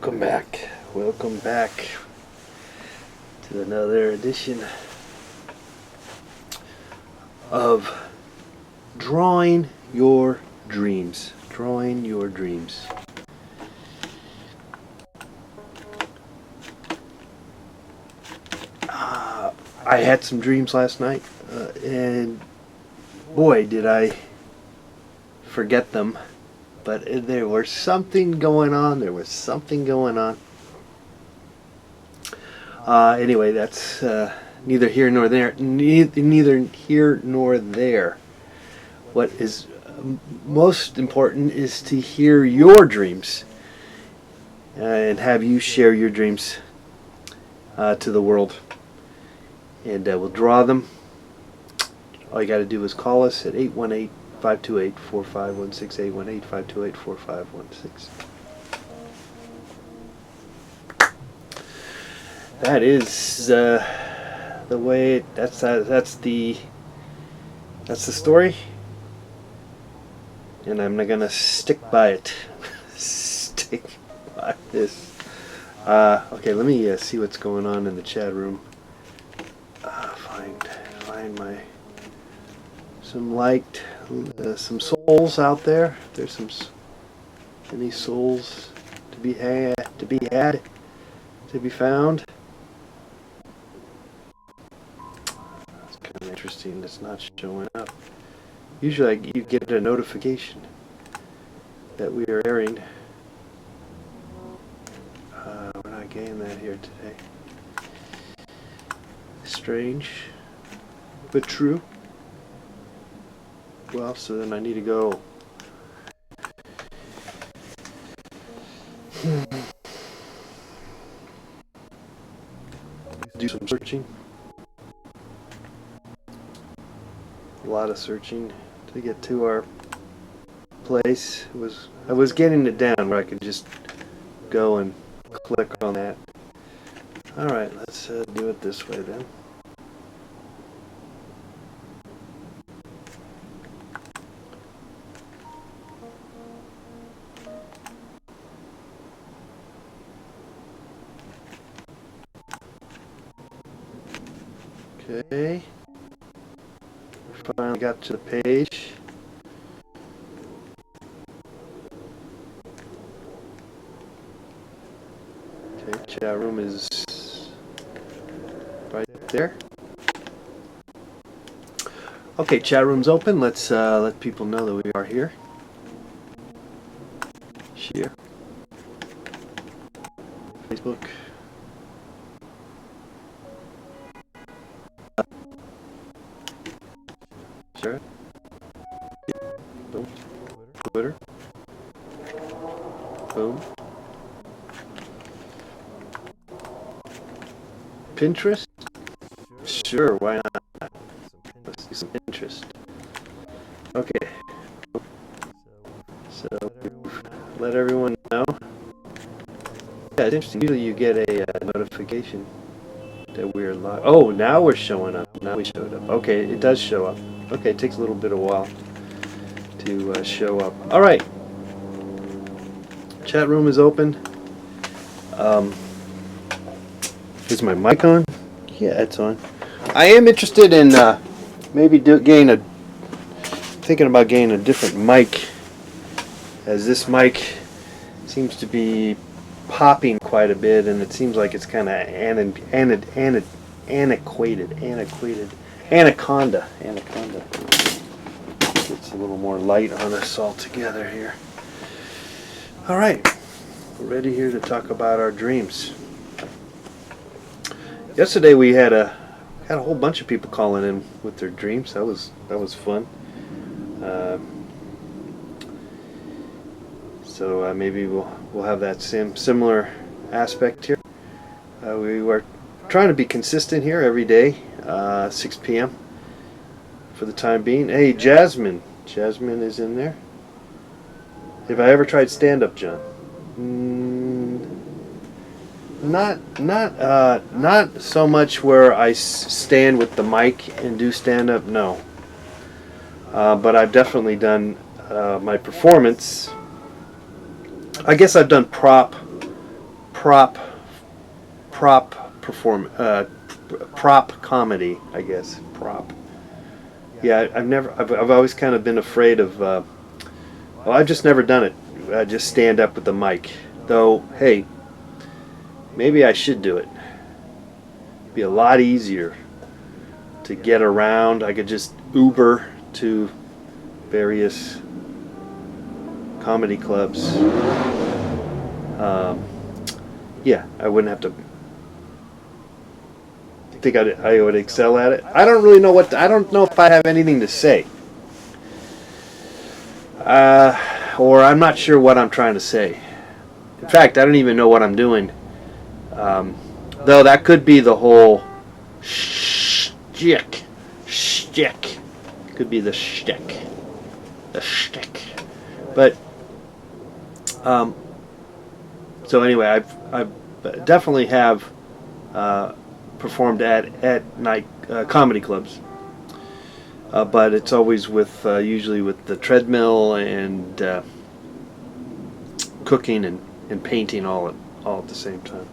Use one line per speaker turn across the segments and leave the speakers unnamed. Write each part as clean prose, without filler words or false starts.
Welcome back. Welcome back to another edition of Drawing Your Dreams. Drawing Your Dreams. I had some dreams last night, and boy, did I forget them. But there was something going on. Anyway, that's neither here nor there. Neither here nor there. What is most important is to hear your dreams and have you share your dreams to the world. And we'll draw them. All you got to do is call us at 818-528-4516, 818-528-4516. That is the way. That's the story, and I'm not gonna stick by it. Stick by this. Okay, let me see what's going on in the chat room. Find my some souls out there. There's any souls to be found. It's kind of interesting. It's not showing up. Usually, you get a notification that we are airing. We're not getting that here today. Strange, but true. Well, so then I need to go. Do some searching. A lot of searching to get to our place. I was getting it down where I could just go and click on that. All right, let's do it this way then. Okay, we finally got to the page. Okay, chat room is right there. Okay, chat room's open. Let's let people know that we are here. Share. Facebook. Sure. Boom. Twitter. Boom. Pinterest? Sure, why not? Let's do some Pinterest. Okay. So, let everyone know. Yeah, it's interesting. Usually you get a notification that we're live. Oh, now we're showing up. Now we showed up. Okay, it does show up. Okay, it takes a little bit of a while to show up. All right. Chat room is open. Is my mic on? Yeah, it's on. I am interested in maybe thinking about getting a different mic, as this mic seems to be popping quite a bit, and it seems like it's kind of antiquated. Anaconda. It's a little more light on us all together here. All right, we're ready here to talk about our dreams. Yesterday we had a whole bunch of people calling in with their dreams. That was fun. So maybe we'll have that similar aspect here. We were trying to be consistent here every day, 6 p.m. for the time being. Hey, Jasmine is in there. Have I ever tried stand-up, John? Not so much where I stand with the mic and do stand-up. No, but I've definitely done my performance. I guess I've done prop prop comedy, I guess. Prop. Yeah, I've always kind of been afraid of. Well, I've just never done it. I just stand up with the mic. Though, hey, maybe I should do it. It'd be a lot easier to get around. I could just Uber to various comedy clubs. Yeah, I wouldn't have to. Think I would excel at it. I don't really know I don't know if I have anything to say. Or I'm not sure what I'm trying to say. In fact, I don't even know what I'm doing. Though that could be the whole shtick. Could be the shtick. But so anyway, I definitely have performed at night comedy clubs, but it's always with usually with the treadmill and cooking and painting all at the same time.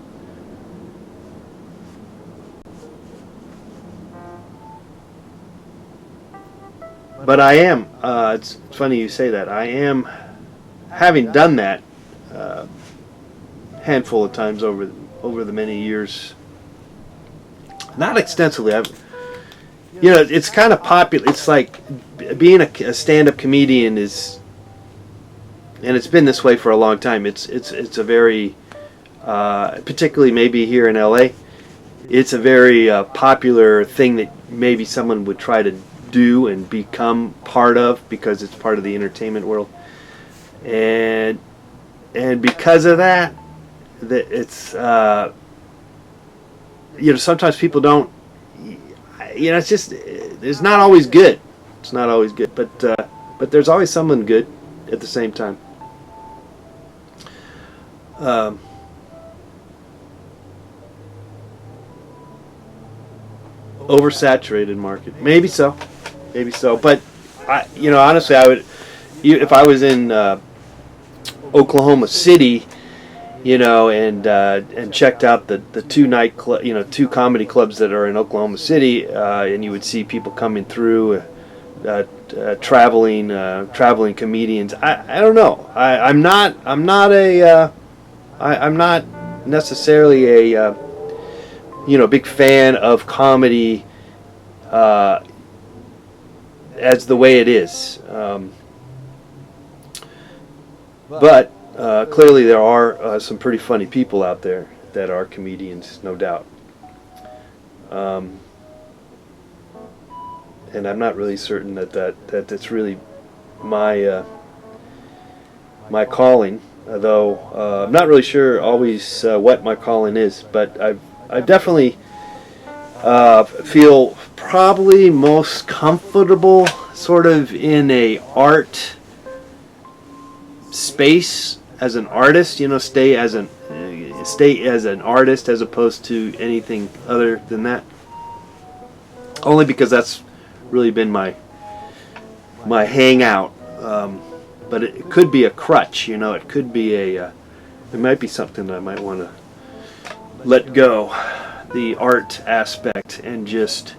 But I am. It's funny you say that. I am, having done that handful of times over the many years. Not extensively. It's kind of popular. It's like being a stand-up comedian is, and it's been this way for a long time. It's a very, particularly maybe here in LA, it's a very popular thing that maybe someone would try to do and become part of because it's part of the entertainment world, and because of that, it's. Sometimes people don't. It's just it's not always good. It's not always good, but there's always someone good at the same time. Oversaturated market, maybe so. But honestly, I would, if I was in Oklahoma City. And checked out the two comedy clubs that are in Oklahoma City, and you would see people coming through, traveling comedians. I don't know. I'm not necessarily a big fan of comedy as the way it is, but. Clearly there are some pretty funny people out there that are comedians, no doubt. And I'm not really certain that that's really my calling, though I'm not really sure always what my calling is, but I definitely feel probably most comfortable sort of in a art space. As an artist, stay as an artist as opposed to anything other than that. Only because that's really been my hangout. But it could be a crutch, It could be it might be something that I might want to let go, the art aspect, and just.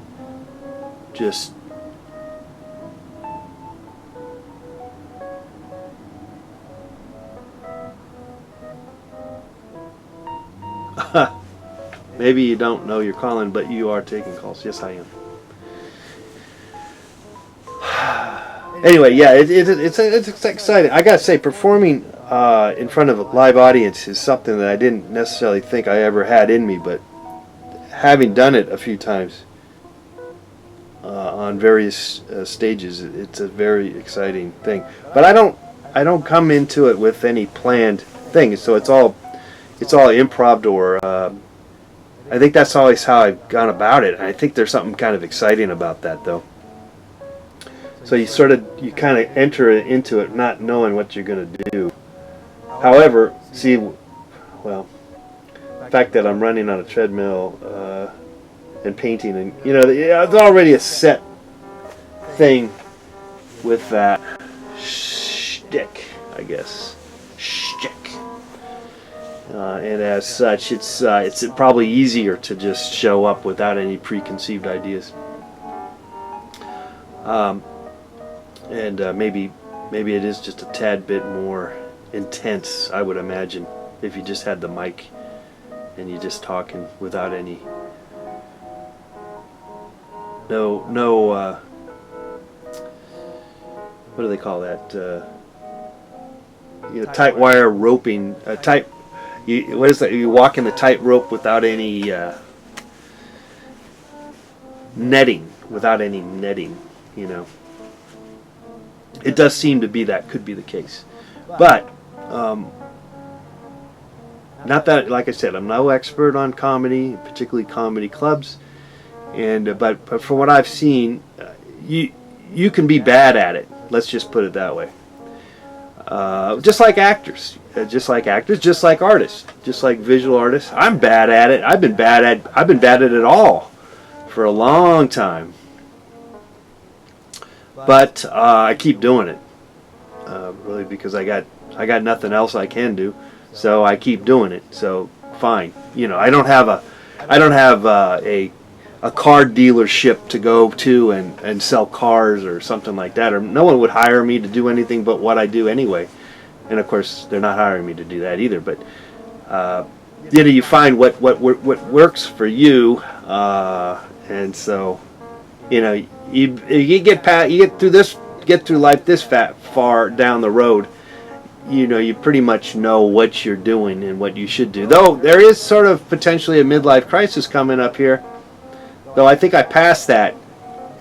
Maybe you don't know you're calling, but you are taking calls. Yes, I am. Anyway, yeah, it's exciting. I gotta say, performing in front of a live audience is something that I didn't necessarily think I ever had in me, but having done it a few times on various stages, it's a very exciting thing. But I don't come into it with any planned thing, so it's all improv, or I think that's always how I've gone about it. And I think there's something kind of exciting about that, though. So you kind of enter into it not knowing what you're going to do. However, the fact that I'm running on a treadmill and painting, and it's already a set thing with that shtick, I guess. Shtick. and as such, it's probably easier to just show up without any preconceived ideas. And maybe it is just a tad bit more intense, I would imagine, if you just had the mic and you're just talking without any what do they call that? Tight wire roping. What is that? You walk in the tight rope without any netting. Without any netting, It does seem to be that could be the case, but not that. Like I said, I'm no expert on comedy, particularly comedy clubs, but from what I've seen, you can be bad at it. Let's just put it that way. Just like actors, just like artists, just like visual artists. I'm bad at it. I've been bad at it all for a long time. But I keep doing it, really, because I got nothing else I can do, so I keep doing it. So fine, I don't have a car dealership to go to and sell cars or something like that, or no one would hire me to do anything but what I do anyway. And of course, they're not hiring me to do that either. But you find what works for you, and so you get through life this far down the road. You pretty much know what you're doing and what you should do. Though there is sort of potentially a midlife crisis coming up here. Though I think I passed that.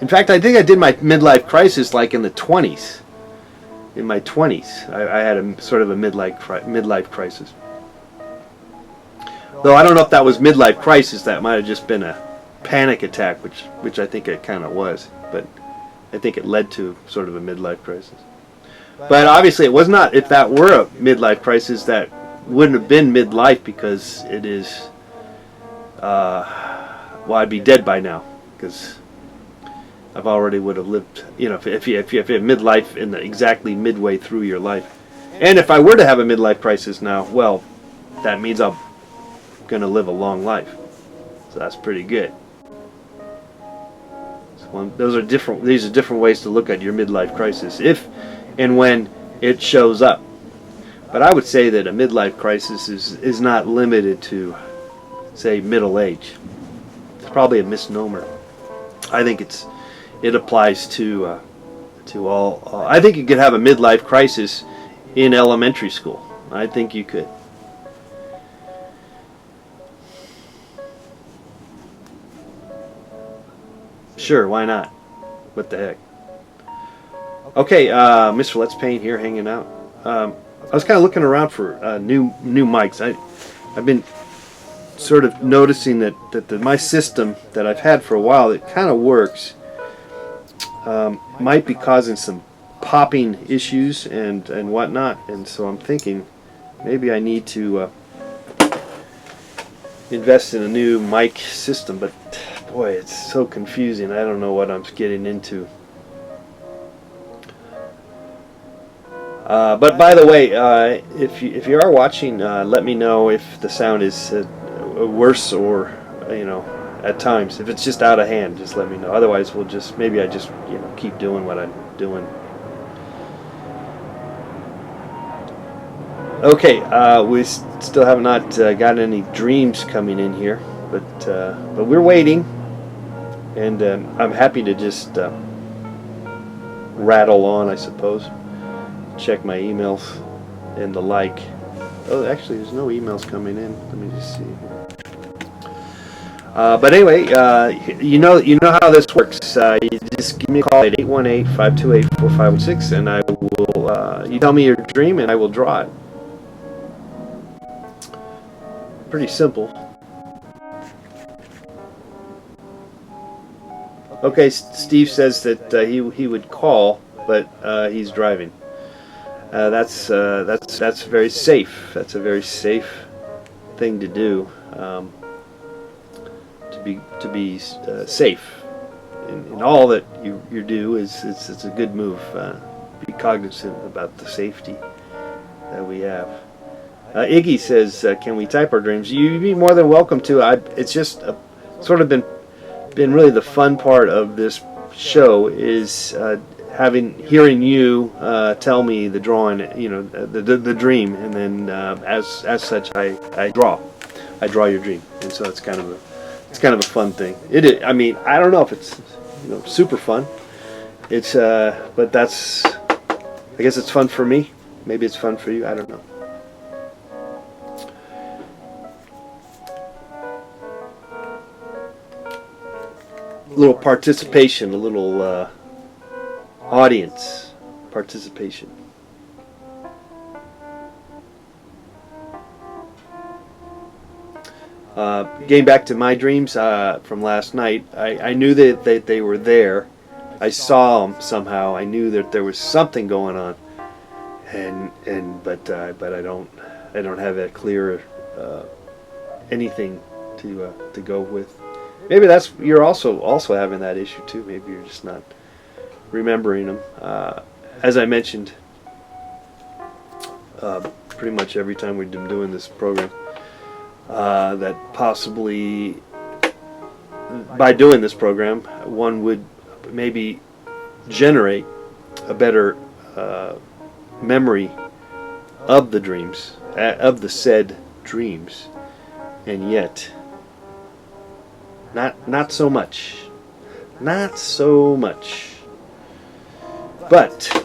In fact, I think I did my midlife crisis like in the 20s. In my 20s, I had a sort of a midlife crisis. Though I don't know if that was midlife crisis. That might have just been a panic attack, which I think it kind of was. But I think it led to sort of a midlife crisis. But obviously, it was not. If that were a midlife crisis, that wouldn't have been midlife, because it is. Well, I'd be dead by now, because I've already would have lived. If you have midlife in exactly midway through your life, and if I were to have a midlife crisis now, well, that means I'm going to live a long life. So that's pretty good. These are different ways to look at your midlife crisis, if and when it shows up. But I would say that a midlife crisis is not limited to, say, middle age. It's probably a misnomer. I think it applies to all. I think you could have a midlife crisis in elementary school. I think you could. Sure, why not? What the heck? Okay, Mr. Let's Paint here, hanging out. I was kind of looking around for new mics. I've been sort of noticing that my system that I've had for a while, it kind of works. Might be causing some popping issues and whatnot, and so I'm thinking maybe I need to invest in a new mic system, but boy, it's so confusing. I don't know what I'm getting into. But by the way, if you are watching, let me know if the sound is worse, or at times. If it's just out of hand, just let me know. Otherwise, maybe I just keep doing what I'm doing. Okay, we still have not got any dreams coming in here, but we're waiting, and I'm happy to just rattle on, I suppose. Check my emails and the like. Oh, actually, there's no emails coming in. Let me just see. But anyway, you know how this works. You just give me a call at 818-528-4516, and I will. You tell me your dream, and I will draw it. Pretty simple. Okay, Steve says that he would call, but he's driving. That's very safe. That's a very safe thing to do. To be safe in all that you do it's a good move. Be cognizant about the safety that we have. Iggy says, "Can we type our dreams?" You'd be more than welcome to. It's just sort of been really the fun part of this show is hearing you tell me the drawing, the dream, and then as such I draw your dream, and so it's kind of a fun thing. I mean, I don't know if it's super fun. It's but I guess it's fun for me. Maybe it's fun for you. I don't know. A little participation, a little audience participation. Getting back to my dreams from last night, I knew that they were there. I saw them somehow. I knew that there was something going on, but I don't have a clear anything to go with. Maybe you're also having that issue too. Maybe you're just not remembering them. As I mentioned, pretty much every time we've been doing this program, that possibly by doing this program, one would maybe generate a better memory of the dreams, of the said dreams, and yet not so much. Not so much. But,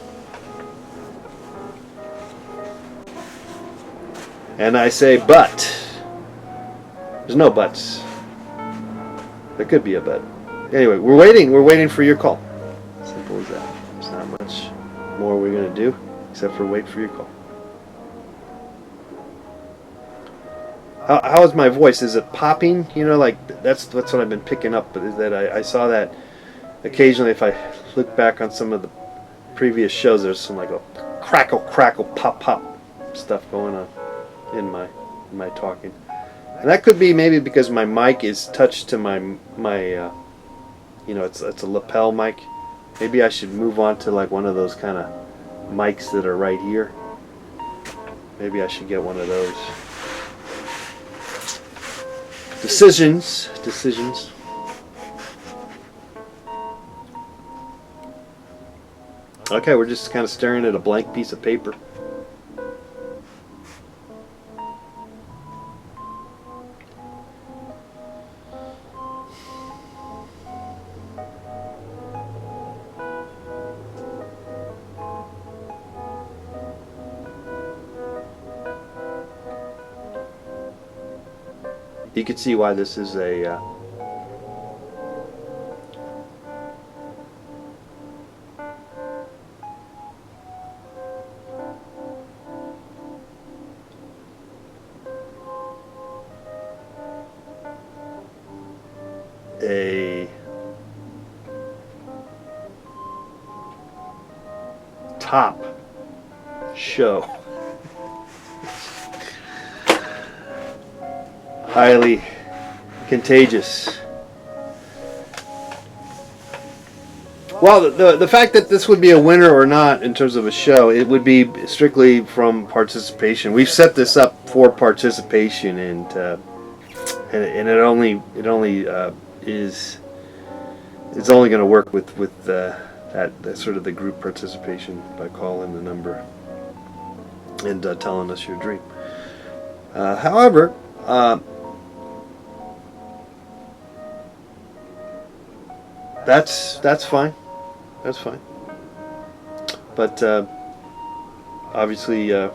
and I say but, there's no buts. There could be a but. Anyway, we're waiting for your call. Simple as that. There's not much more we're going to do except for wait for your call. How is my voice? Is it popping? Like that's what I've been picking up. Is that I saw that occasionally. If I look back on some of the previous shows, there's some like a crackle, pop stuff going on in my talking, and that could be maybe because my mic is touched to my it's a lapel mic. Maybe I should move on to like one of those kind of mics that are right here. Maybe I should get one of those. Decisions. Okay, we're just kind of staring at a blank piece of paper. You can see why this is a top show. Highly contagious. Well, the fact that this would be a winner or not in terms of a show, it would be strictly from participation. We've set this up for participation, and it only is it's only going to work with that sort of the group participation by calling the number and telling us your dream. However. That's fine. That's fine. But obviously, it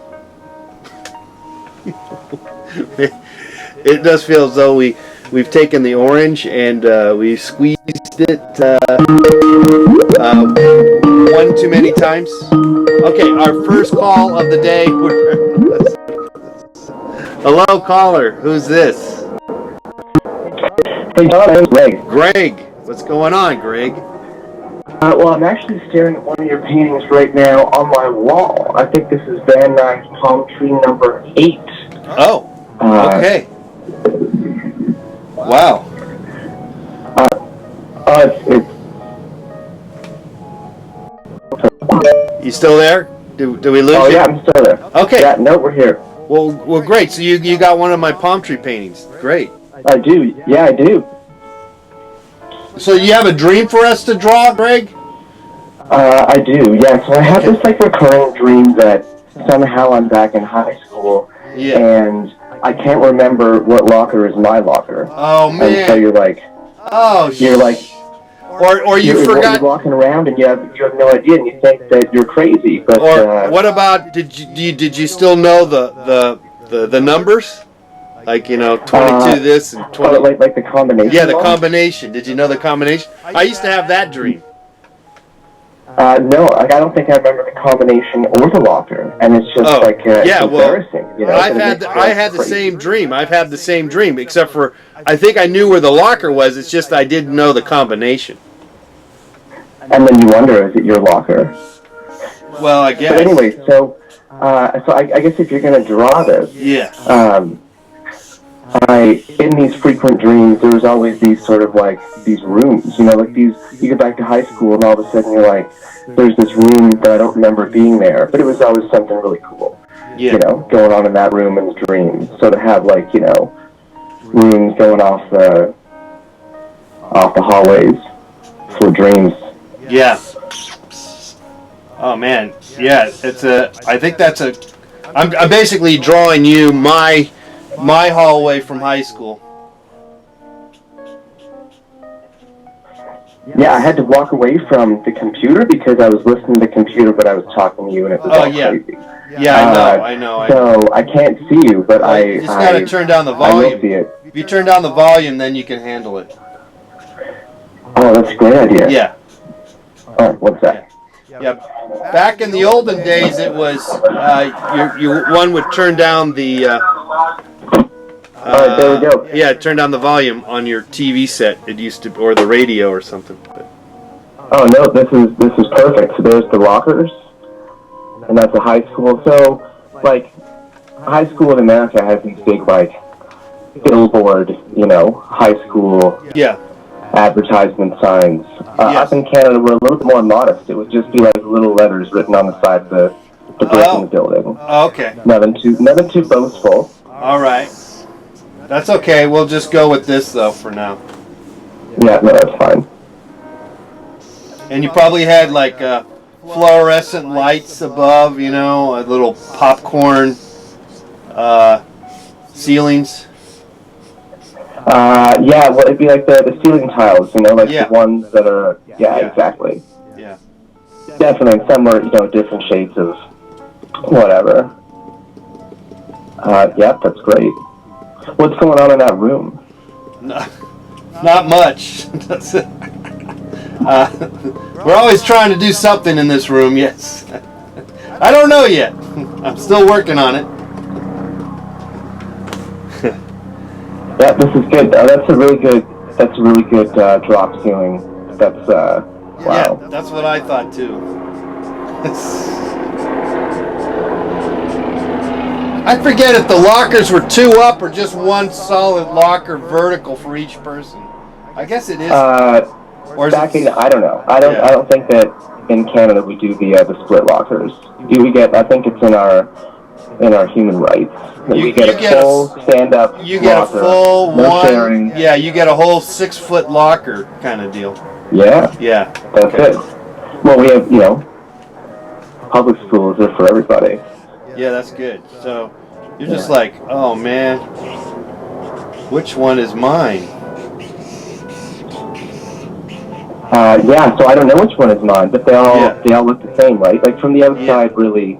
does feel as though we've taken the orange and we squeezed it one too many times. Okay, our first call of the day. Hello, caller. Who's this?
Hey, John, it's Greg.
Greg. What's going on, Greg?
Well, I'm actually staring at one of your paintings right now on my wall. I think this is Van Nuys palm tree number 8.
Oh, okay. Wow. You still there? Do we lose you?
Oh, yeah, I'm still there.
Okay.
Yeah, no, we're here.
Well, great. So you got one of my palm tree paintings. Great.
I do. Yeah, I do.
So you have a dream for us to draw, Greg?
I do. Yeah. So I have this like recurring dream that somehow I'm back in high school, and I can't remember what locker is my locker.
Oh man!
And so you're like,
or you forgot.
You're walking around and you have no idea, and you think that you're crazy. But
what about did you still know the numbers? Like 22 this and 20.
Oh, like the combination.
Yeah, the combination. Did you know the combination? I used to have that dream.
No, I don't think I remember the combination or the locker, and it's just embarrassing.
I had the same dream. I've had the same dream, except for I think I knew where the locker was. It's just I didn't know the combination.
And then you wonder, is it your locker?
Well, I guess.
But anyway, so I guess if you're gonna draw this, in these frequent dreams, there was always these sort of like these rooms, like these, you get back to high school and all of a sudden you're like, there's this room that I don't remember being there, but it was always something really cool, going on in that room in the dream. So to have like, rooms going off the hallways for dreams.
Yeah. Oh man. Yeah, I think that's I'm basically drawing you my hallway from high school.
Yeah, I had to walk away from the computer because I was listening to the computer, but I was talking to you, and it was all crazy.
Yeah, I know.
So I can't see you, but
you just gotta turn down the volume.
I will see it.
If you turn down the volume, then you can handle it.
Oh, that's a great idea.
Yeah.
All right, what's that?
Yeah. Back in the olden days, it was one would turn down the.
All right, there we go.
Yeah, turn down the volume on your TV set. It used to, or the radio or something.
Oh no, this is perfect. So there's the lockers, and that's a high school. So, like, high school in America has these big like billboard, high school advertisement signs. Up in Canada, we're a little bit more modest. It would just be like little letters written on the side of the brick in the building.
Okay.
Nothing too boastful.
All right. That's okay. We'll just go with this, though, for now.
Yeah, no, that's fine.
And you probably had, like, fluorescent lights above, a little popcorn ceilings.
Yeah, well, it'd be like the ceiling tiles, the ones that are... Yeah, exactly.
Yeah.
Definitely, some are, different shades of whatever. Yeah, that's great. What's going on in that room?
Not much. We're always trying to do something in this room, yes. I don't know yet. I'm still working on it.
Yeah, this is good. That's a really good drop ceiling. That's wow.
Yeah, that's what I thought too. I forget if the lockers were 2 up or just one solid locker vertical for each person. I guess it is. Or is
I don't know. I don't think that in Canada we do the split lockers. We get. I think it's in our human rights. We get a full stand-up.
You get
locker,
a full
no
one.
Sharing.
Yeah, you get a whole 6-foot locker kind of deal.
Yeah.
Yeah.
That's it. Well, we have public schools are for everybody.
Yeah, that's good. So you're just like, oh man, which one is mine?
Yeah, so I don't know which one is mine, but they all look the same, right? Like from the outside, really,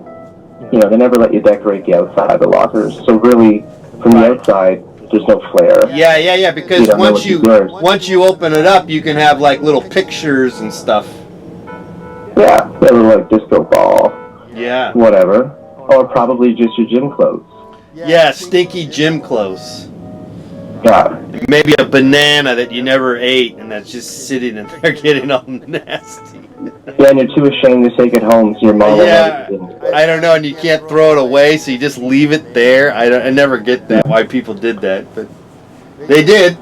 they never let you decorate the outside of the lockers. So really, from the outside, there's no flair.
Yeah. Because once you open it up, you can have like little pictures and stuff.
Yeah, a little like disco ball.
Yeah.
Whatever. Or probably just your gym clothes.
Yeah, stinky gym clothes.
Yeah.
Maybe a banana that you never ate and that's just sitting in there getting all nasty.
Yeah, and you're too ashamed to take it home, so your mom
I don't know, and you can't throw it away, so you just leave it there. I never get that, why people did that, but they did.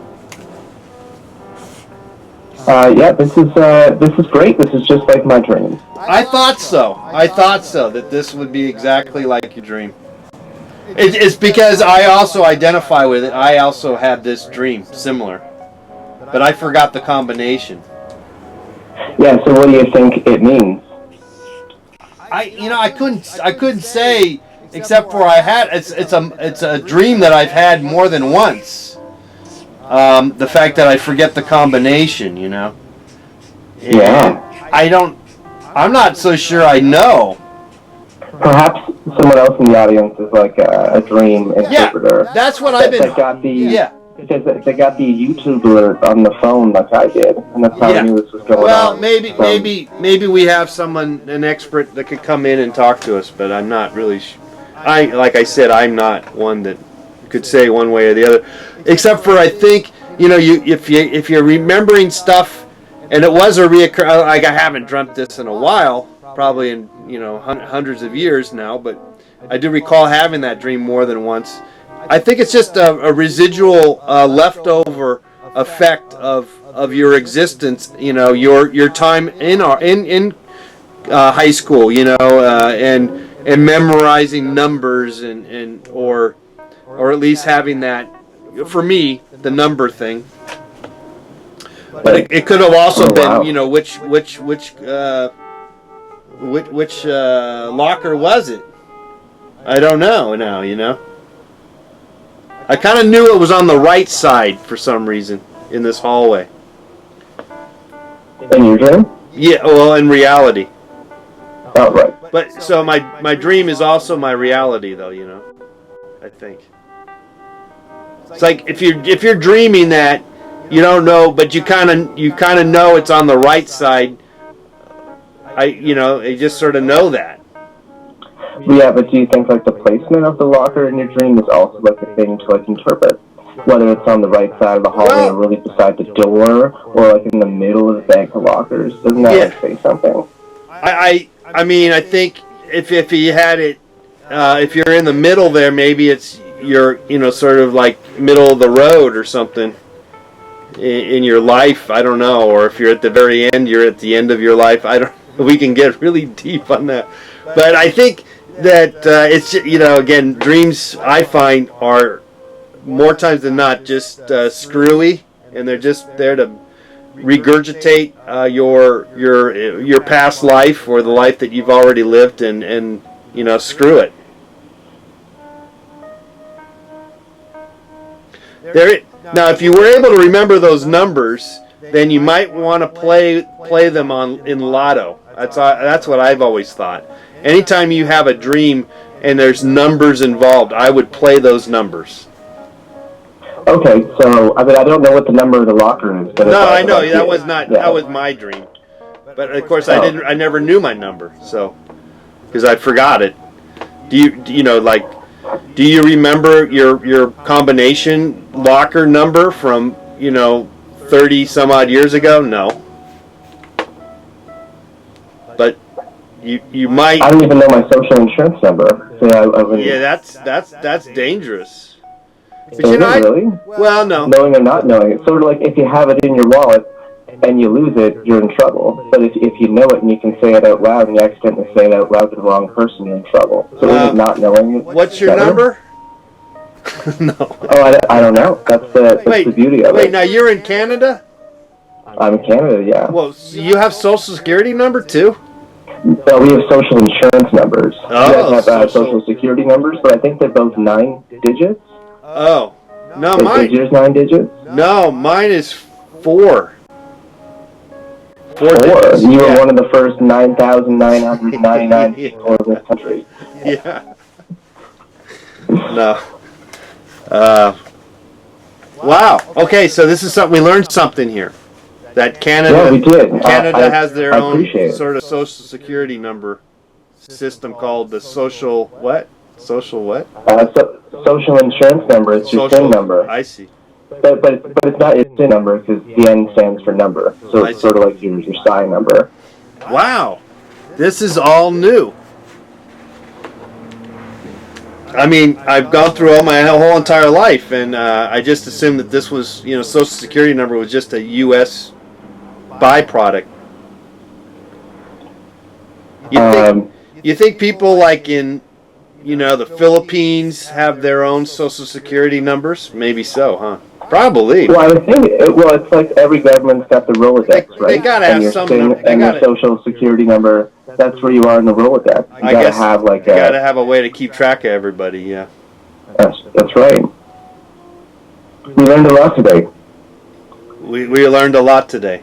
Yeah, this is great. This is just like my dream.
I thought so, that this would be exactly like your dream. It's because I also identify with it. I also had this dream similar, but I forgot the combination.
Yeah. So what do you think it means?
I couldn't say, except for it's a dream that I've had more than once. The fact that I forget the combination, And
Yeah.
I'm not so sure I know.
Perhaps someone else in the audience is like a dream interpreter.
Yeah, that's what I've been.
That got the because they got the YouTube alert on the phone like I did, and that's how I knew this was going on.
Well, maybe we have an expert that could come in and talk to us, but I'm not really. Like I said, I'm not one that could say one way or the other, except for I think if you're remembering stuff, and it was a reoccurring. Like I haven't dreamt this in a while, probably in hundreds of years now, but I do recall having that dream more than once. I think it's just a residual leftover effect of your existence, your time in high school, and memorizing numbers or at least having that, for me, the number thing. But it could have also been, which locker was it? I don't know now, I kind of knew it was on the right side for some reason in this hallway.
In your dream?
Yeah, well, in reality.
Oh, right.
But so my dream is also my reality, though. I think it's like if you're dreaming that you don't know, but you kind of know it's on the right side. You just sort of know that.
Yeah, but do you think like the placement of the locker in your dream is also like a thing to like interpret? Whether it's on the right side of the hallway or really beside the door or like in the middle of the bank of lockers, doesn't that like say something?
I mean, I think if you had it, if you're in the middle there, maybe you're sort of like middle of the road or something in your life. I don't know, or if you're at the very end, you're at the end of your life. We can get really deep on that, but I think that it's again, dreams I find are more times than not just screwy, and they're just there to regurgitate your past life or the life that you've already lived, and screw it. Now, if you were able to remember those numbers, then you might want to play them in Lotto. That's what I've always thought. Anytime you have a dream and there's numbers involved, I would play those numbers.
Okay, so I don't know what the number of the locker is. But
no, I know that was not. Yeah. That was my dream. But of course, I never knew my number, so because I forgot it. Do you remember your combination locker number from 30 some odd years ago? No. But you might.
I don't even know my social insurance number. So
yeah, that's dangerous. But
really?
Well, no.
Knowing or not knowing, it's sort of like if you have it in your wallet and you lose it, you're in trouble. But if you know it and you can say it out loud and you accidentally say it out loud to the wrong person, you're in trouble. So not knowing it.
What's your number? No.
Oh, I don't know. That's the beauty of it.
Wait, now you're in Canada?
I'm in Canada, yeah.
Well, so you have Social Security number too?
No, we have social insurance numbers.
Oh,
we have social security numbers, but I think they're both 9 digits.
Oh, no,
mine. Yours 9 digits?
No, mine is 4.
4 digits. You were one of the first 9,999 people in this country.
Yeah. No. Wow. Okay, so this is something we learned something here. That Canada.
Yeah, we did.
Canada has their own sort of social security number system called the social what? Social what?
Social insurance number. It's your SIN number.
I see.
But it's not your SIN number because the N stands for number. So it's sort of like your SI number.
Wow. This is all new. I mean, I've gone through my whole entire life, and I just assumed that this was, Social Security number was just a U.S. byproduct. You think people like in the Philippines have their own social security numbers? Maybe so, huh? Probably.
Well, I would think, it's like every government's got the Rolodex, right?
They gotta have some number.
And your social security number, that's where you are in the Rolodex. You gotta have
you gotta have a way to keep track of everybody, yeah.
That's right. We learned a lot today.
We learned a lot today.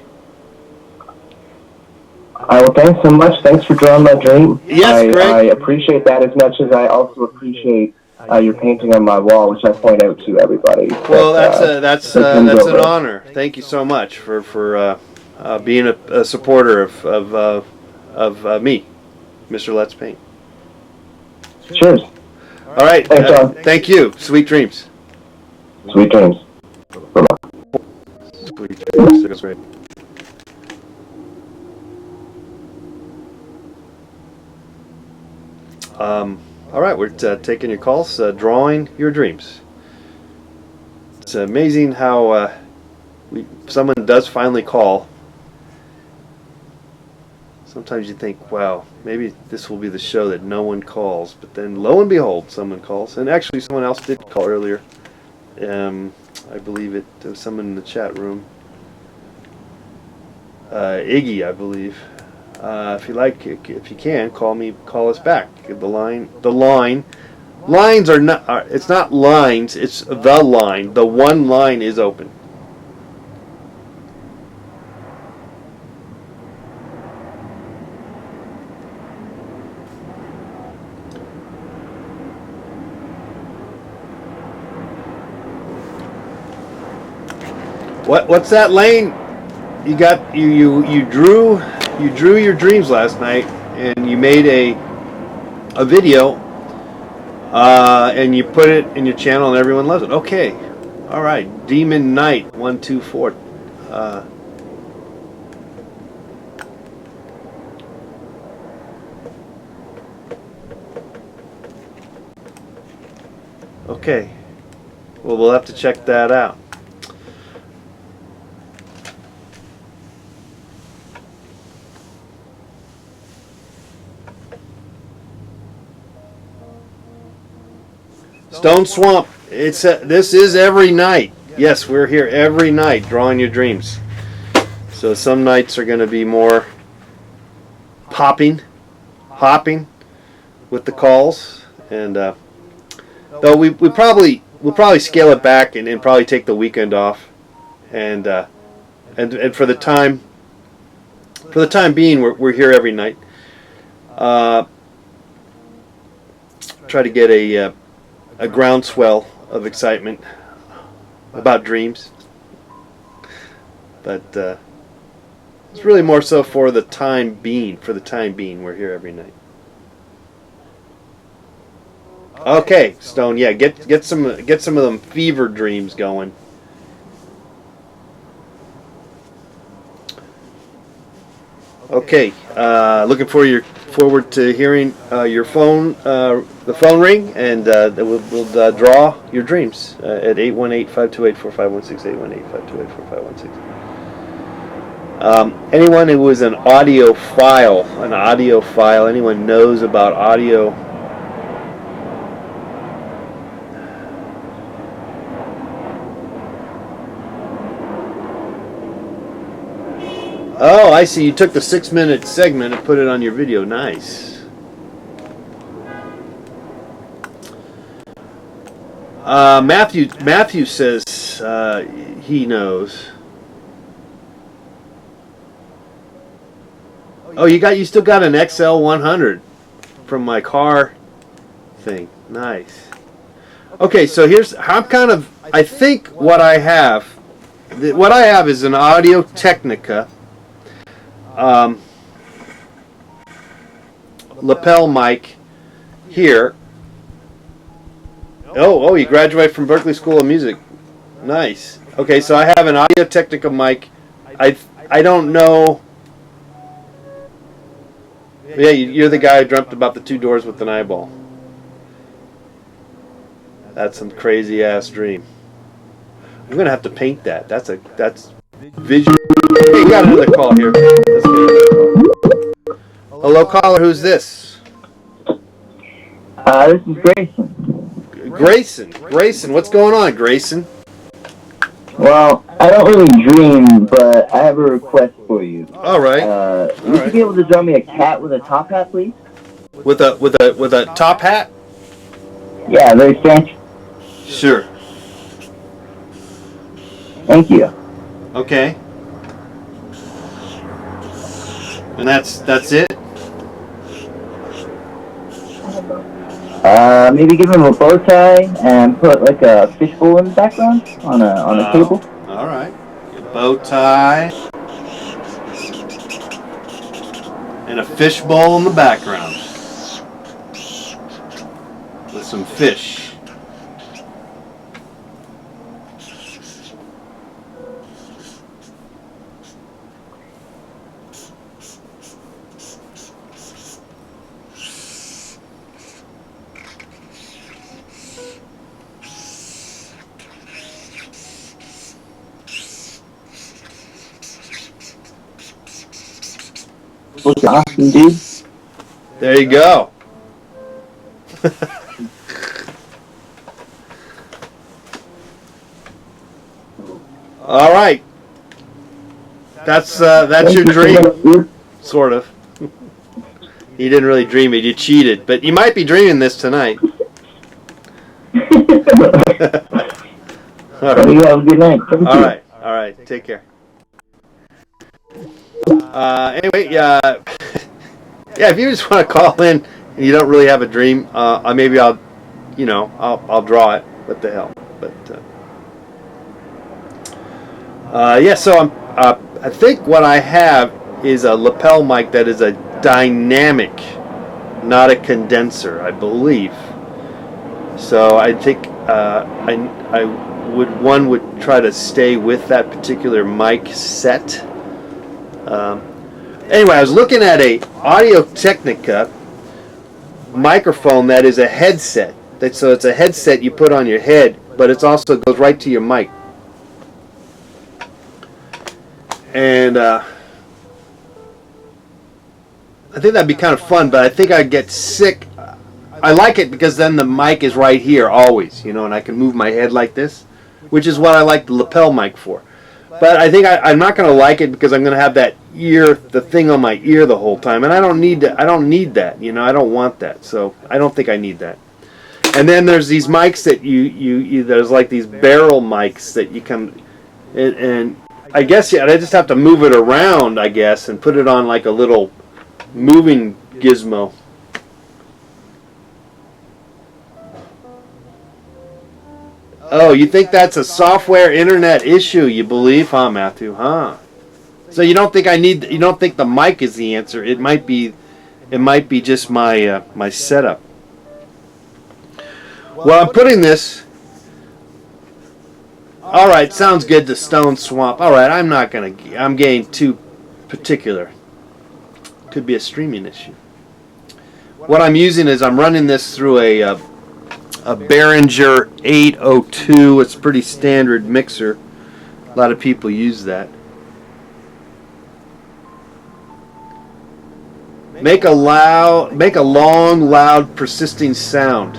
Well, thanks so much. Thanks for drawing my dream.
Yes, Greg.
I appreciate that as much as I also appreciate your painting on my wall, which I point out to everybody.
Well, that's an honor. Thank you so much for being a supporter of me, Mr. Let's Paint.
Cheers.
All right.
Thanks, John.
Thank you. Sweet dreams.
Sweet dreams. Bye-bye.
Sweet dreams. That's great. All right, we're taking your calls, drawing your dreams. It's amazing how someone does finally call. Sometimes you think, wow, maybe this will be the show that no one calls, but then lo and behold, someone calls. And actually, someone else did call earlier. I believe it was someone in the chat room. Iggy, I believe. If you like, if you can, call us back. Lines are not, it's not lines, it's the line. The one line is open. What's that, Lane? You got you drew your dreams last night, and you made a video, and you put it in your channel, and everyone loves it. Okay, all right. Demon Knight 124. Okay. Well, we'll have to check that out. Stone Swamp. This is every night. Yes, we're here every night drawing your dreams. So some nights are going to be more hopping with the calls, and though we'll probably scale it back and probably take the weekend off, and for the time being, we're here every night. Try to get a groundswell of excitement about dreams, but it's really more so for the time being. We're here every night. Okay, Stone. Yeah, get some of them fever dreams going. Okay, looking forward to hearing your phone, the phone ring, and we'll draw your dreams at 818-528-4516, 818-528-4516. Anyone who is an audiophile, anyone knows about audio. Oh, I see. You took the 6-minute segment and put it on your video. Nice. Matthew says he knows. Oh, you still got an XL 100 from my car thing. Nice. Okay, so I think what I have is an Audio Technica lapel mic here. Oh, you graduated from Berklee School of Music. Nice. Okay, so I have an Audio Technica mic. I don't know. Yeah, you're the guy who dreamt about the 2 doors with an eyeball. That's some crazy ass dream. I'm gonna have to paint that. That's visual. Hey, you got another call here. Let's get another call. Hello, caller. Who's this?
This is Grayson.
Grayson, what's going on, Grayson?
Well, I don't really dream, but I have a request for you.
All right.
Would you be able to draw me a cat with a top hat, please?
With a top hat?
Yeah, very fancy.
Sure.
Thank you.
Okay. And that's it?
Maybe give him a bow tie and put like a fishbowl in the background on a table.
All right. Bow tie and a fishbowl in the background with some fish.
Looks awesome, dude.
There you go. All right. That's your dream, sort of. You didn't really dream it. You cheated, but you might be dreaming this tonight. All right.
You have a good night.
All right. Take care. Anyway, yeah, if you just want to call in and you don't really have a dream, maybe I'll draw it. What the hell? But yeah, so I think what I have is a lapel mic that is a dynamic, not a condenser, I believe. So I think one would try to stay with that particular mic set. Anyway, I was looking at a Audio-Technica microphone that is a headset. So it's a headset you put on your head, but it also goes right to your mic. And I think that'd be kind of fun, but I think I'd get sick. I like it because then the mic is right here always, and I can move my head like this, which is what I like the lapel mic for. But I think I'm not going to like it because I'm going to have that the thing on my ear the whole time, and I don't need that. I don't need that, I don't want that. So I don't think I need that. And then there's these mics that there's like these barrel mics that you can, and I guess I just have to move it around, I guess, and put it on like a little moving gizmo. Oh, you think that's a software internet issue, you believe, huh, Matthew? Huh? So you don't think you don't think the mic is the answer? It might be just my my setup. Well, I'm putting this. All right, sounds good. The Stone Swamp. All right, I'm getting too particular. Could be a streaming issue. What I'm using is I'm running this through a Behringer 802. It's a pretty standard mixer. A lot of people use that. Make a long, loud, persisting sound.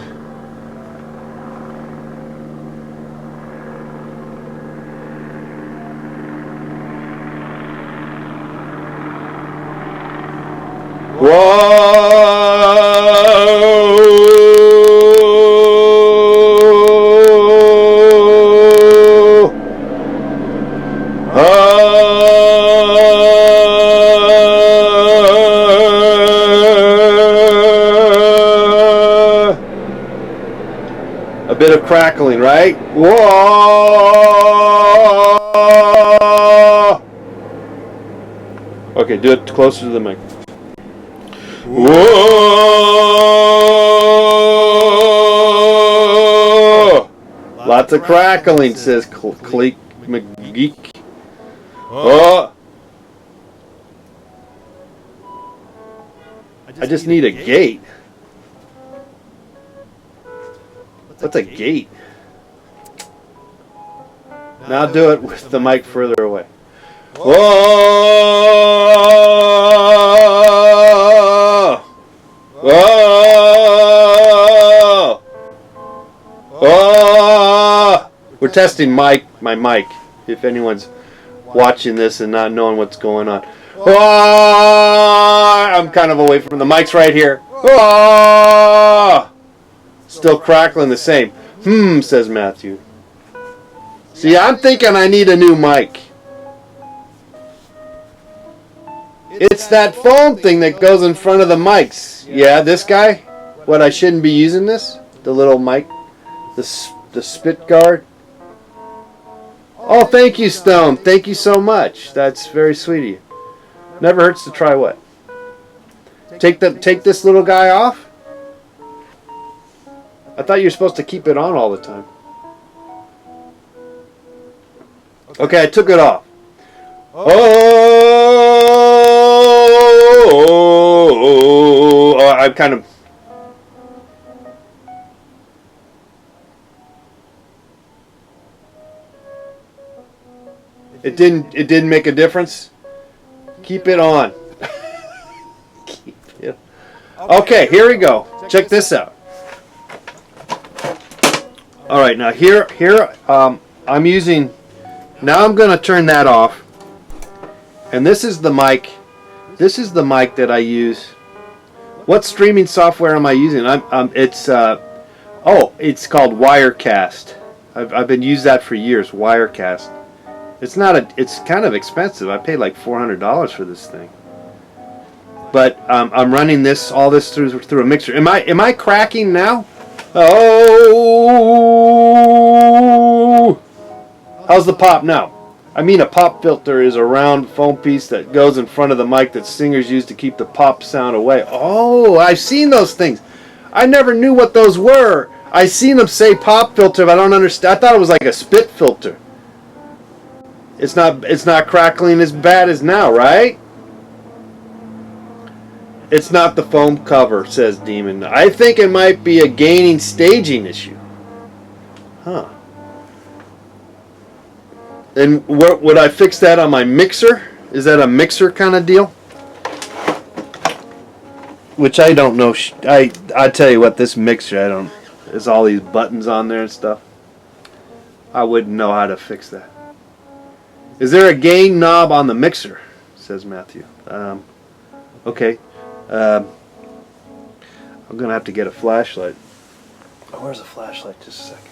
A bit of crackling, right? Whoa! Okay, do it closer to the mic. Whoa! Lots of crackling, says Cleek McGeek. Oh! I just need a gate. What's a gate? Now do it with the mic further away. Whoa! Whoa! Oh, we're testing my mic. If anyone's watching this and not knowing what's going on. Oh, I'm kind of away from the mic's right here. Oh, still crackling the same. Says Matthew. See, I'm thinking I need a new mic. It's that foam thing that goes in front of the mics. Yeah, this guy? What, I shouldn't be using this? The little mic? The spit guard? Oh, thank you, Stone. Thank you so much. That's very sweet of you. Never hurts to try what? Take this little guy off? I thought you were supposed to keep it on all the time. Okay, I took it off. Oh, I'm kind of... It didn't make a difference. Keep it on. Keep it. Okay, here we go. Check this out. All right, now here I'm using. Now I'm going to turn that off. And this is the mic. This is the mic that I use. What streaming software am I using? It's called Wirecast. I've been using that for years. Wirecast. It's kind of expensive. I paid like $400 for this thing. But I'm running all this through a mixer. Am I cracking now? Oh, how's the pop now? I mean, a pop filter is a round foam piece that goes in front of the mic that singers use to keep the pop sound away. Oh, I've seen those things. I never knew what those were. I seen them say pop filter, but I don't understand. I thought it was like a spit filter. It's not crackling as bad as now, right? It's not the foam cover, says Demon. I think it might be a gaining staging issue. Huh. And would I fix that on my mixer? Is that a mixer kind of deal? Which I don't know. I tell you what, this mixer, there's all these buttons on there and stuff. I wouldn't know how to fix that. Is there a gain knob on the mixer? Says Matthew. Okay. I'm going to have to get a flashlight. Oh, where's the flashlight? Just a second.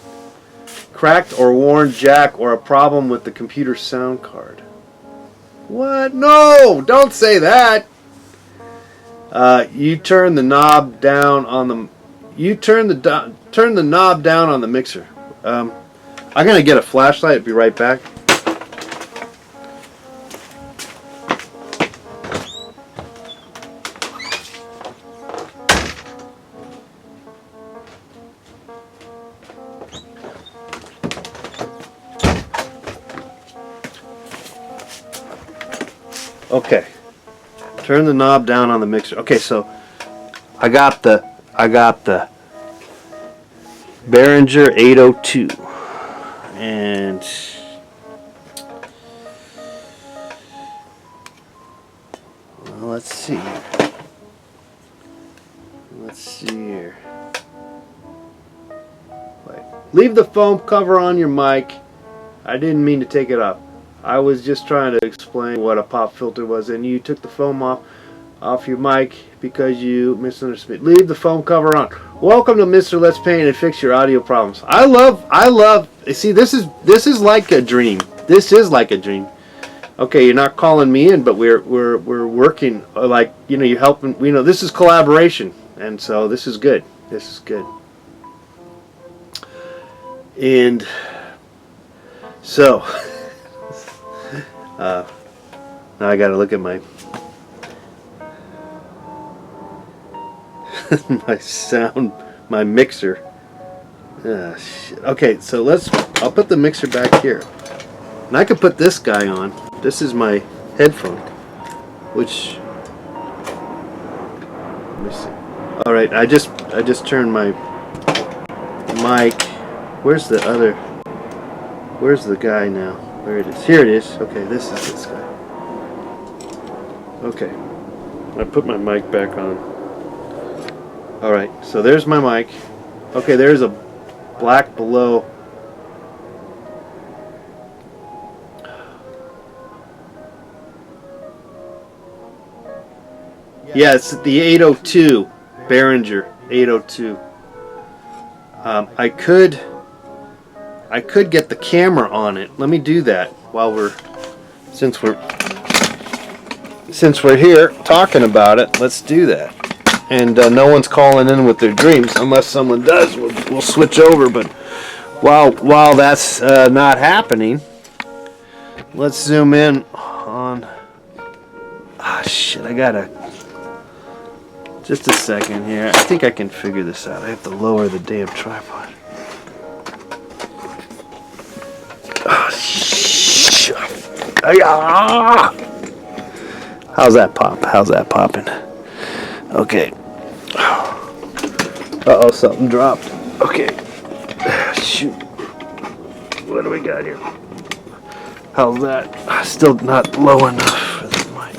Cracked or worn jack or a problem with the computer sound card. What? No! Don't say that! You turn the knob down on the... You turn the knob down on the mixer. I'm going to get a flashlight. I'll be right back. Okay, turn the knob down on the mixer. Okay, so I got the Behringer 802, and well, let's see here. Wait. Leave the foam cover on your mic. I didn't mean to take it off. I was just trying to explain what a pop filter was, and you took the foam off your mic because you misunderstood. Leave the foam cover on. Welcome to Mr. Let's Paint and Fix Your Audio Problems. I love. See, this is like a dream. This is like a dream. Okay, you're not calling me in, but we're working like you're helping. This is collaboration, and so this is good. This is good. And so. Now I gotta look at my my mixer. Shit. Okay, so I'll put the mixer back here. And I could put this guy on. This is my headphone, which, let me see. All right, I just turned my mic. Where's the guy now? Where it is. Here it is. Okay, this is this guy. Okay. I put my mic back on. Alright, so there's my mic. Okay, there's a Black below. Yeah, it's the 802 Behringer 802. I could get the camera on it. Let me do that while since we're here talking about it. Let's do that. And no one's calling in with their dreams, unless someone does. We'll switch over. But while that's not happening, let's zoom in on. Ah, shit! I gotta. Just a second here. I think I can figure this out. I have to lower the damn tripod. Oh, shit. How's that pop? How's that popping? Okay. Uh-oh, something dropped. Okay. Shoot. What do we got here? How's that? Still not low enough for the mic.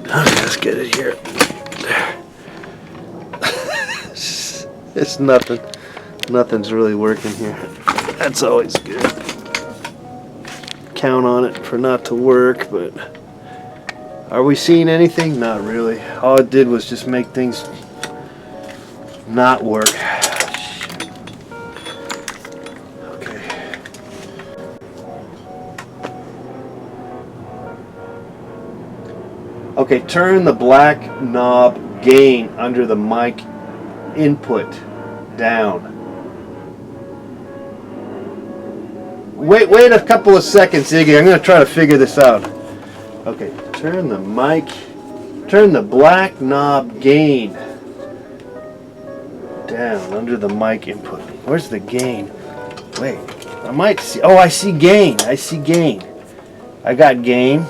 Okay, let's get it here. There. It's nothing. Nothing's really working here. That's always good. Count on it for not to work, but are we seeing anything? Not really. All it did was just make things not work. Okay. Okay, turn the black knob gain under the mic input down. Wait a couple of seconds, Iggy. I'm going to try to figure this out. Okay, turn the black knob gain down under the mic input. Where's the gain? Wait, I might see. Oh, I see gain. I see gain. I got gain.